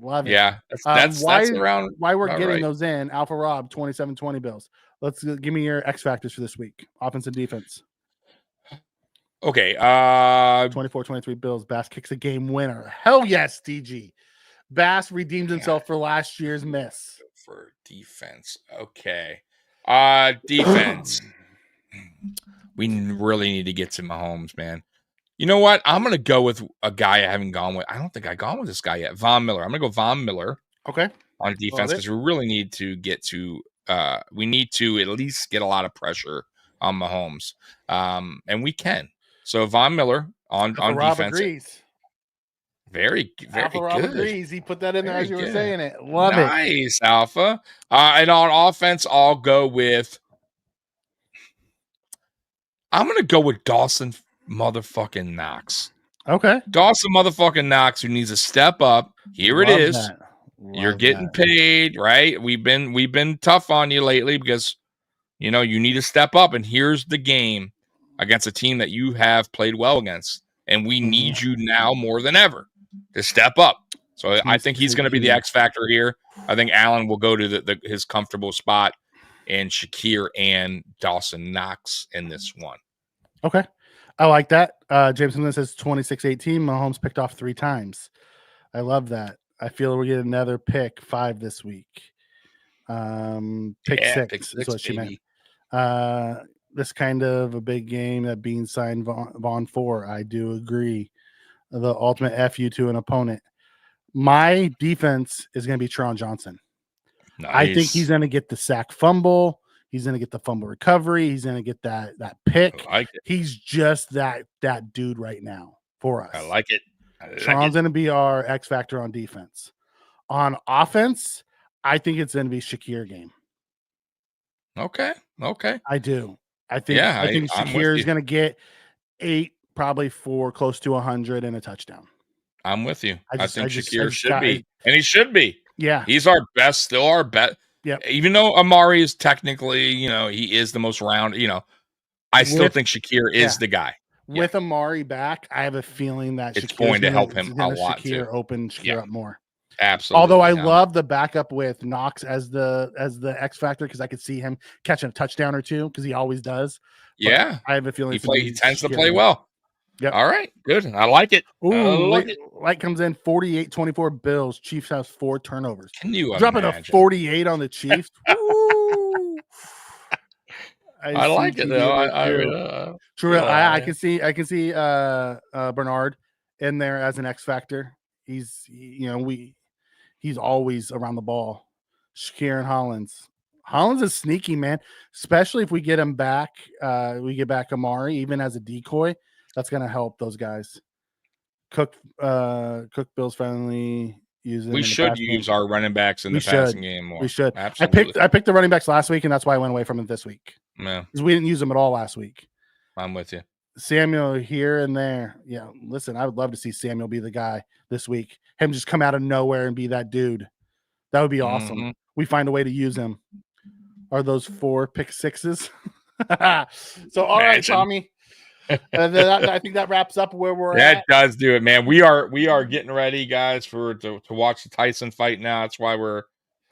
Love it. Yeah. That's around why we're getting those in. Alpha Rob, 27-20 Bills. Give me your X factors for this week. Offense and defense. Okay. 24-23 Bills. Bass kicks a game winner. Hell yes, DG. Bass redeemed himself for last year's miss. For defense. Okay. Defense. We really need to get to Mahomes, man. You know what? I'm going to go with a guy I haven't gone with. I don't think I've gone with this guy yet. Von Miller. I'm going to go Von Miller. Okay. On defense, because we really need to get to we need to at least get a lot of pressure on Mahomes. And we can. So Von Miller on Rob defense. Agrees. Very Alpha good. Rob agrees. He put that in there as you were saying it. Love it. Nice, Alpha. And on offense, I'll go with I'm going to go with Dawson motherfucking Knox. Okay. Dawson motherfucking Knox, who needs to step up. Here it is. You're getting paid, right? We've been tough on you lately because you need to step up. And here's the game against a team that you have played well against, and we need you now more than ever to step up. So I think he's going to be the X factor here. I think Allen will go to his comfortable spot, and Shakir and Dawson Knox in this one. Okay. I like that. James Smith says 26-18. Mahomes picked off 3 times. I love that. I feel we're getting another pick 5 this week. Pick 6 is what she meant. This kind of a big game that Bean signed Vaughn for. I do agree. The ultimate FU to an opponent. My defense is going to be Teron Johnson. Nice. I think he's going to get the sack fumble. He's going to get the fumble recovery. He's going to get that pick. I like it. He's just that dude right now for us. I like it. Teron's going to be our X factor on defense. On offense, I think it's going to be Shakir game. Okay. I do. I think Shakir is going to get 8, probably 4, close to 100 and a touchdown. I'm with you. I think Shakir should be. And he should be. Yeah. He's our best, still our best. Yeah. Even though Amari is technically, he is the most round, I still think Shakir is the guy. With Amari back, I have a feeling that it's going to help him a lot too. Open Shakir up more. Absolutely. Although I love the backup with Knox as the X factor because I could see him catching a touchdown or 2 because he always does. But yeah. I have a feeling he tends to play well. Yep. All right. Good. I like it. Light comes in 48-24 Bills. Chiefs has 4 turnovers. Can you dropping imagine? a 48 on the Chiefs? I like it though. True. I can see Bernard in there as an X factor. He's always around the ball. Kieran Hollins. Hollins is sneaky, man. Especially if we get him back. We get back Amari even as a decoy. That's gonna help those guys. Cook Bill's finally using. We should use our running backs in the passing game more. We should. Absolutely. I picked the running backs last week, and that's why I went away from it this week. Yeah, because we didn't use them at all last week. I'm with you. Samuel here and there. Yeah, listen, I would love to see Samuel be the guy this week. Him just come out of nowhere and be that dude. That would be awesome. Mm-hmm. We find a way to use him. Are those 4 pick sixes? So, all right, Tommy. I think that wraps up where we're at. That does do it, man. We are getting ready, guys, to watch the Tyson fight now. That's why we're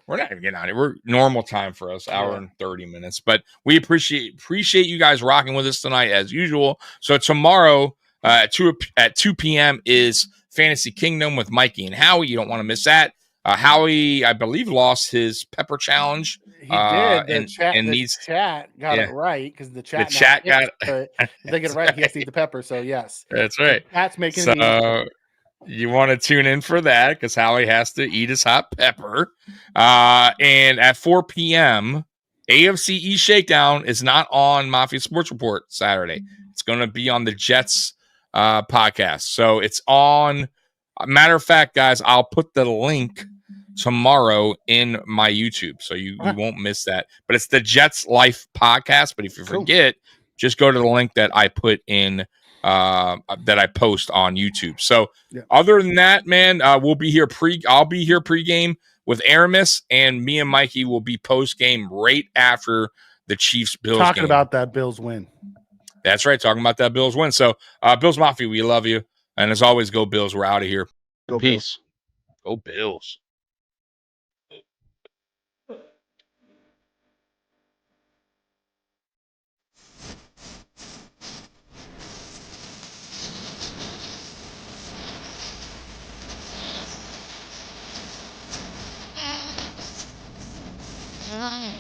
not even getting on it. We're normal time for us, hour and 30 minutes. But we appreciate you guys rocking with us tonight as usual. So tomorrow at 2 p.m. is Fantasy Kingdom with Mikey and Howie. You don't want to miss that. Howie, I believe, lost his pepper challenge. He did. The chat got it right because the chat got it. If they get it right, he has to eat the pepper. So yes, that's right. That's making it easy. You want to tune in for that because Howie has to eat his hot pepper. And at 4 p.m., AFC East Shakedown is not on Mafia Sports Report Saturday. It's going to be on the Jets podcast. So it's on. Matter of fact, guys, I'll put the link tomorrow in my YouTube, so you won't miss that. But it's the Jets Life podcast. But if you forget, just go to the link that I put in that I post on YouTube. So other than that, man, we'll be here I'll be here pregame with Aramis, and me and Mikey will be post game right after the Chiefs Bills talking game. About that Bills win. That's right, talking about that Bills win. So Bills Mafia, we love you. And as always, go Bills. We're out of here. Go Peace. Bills. Go Bills. Mm.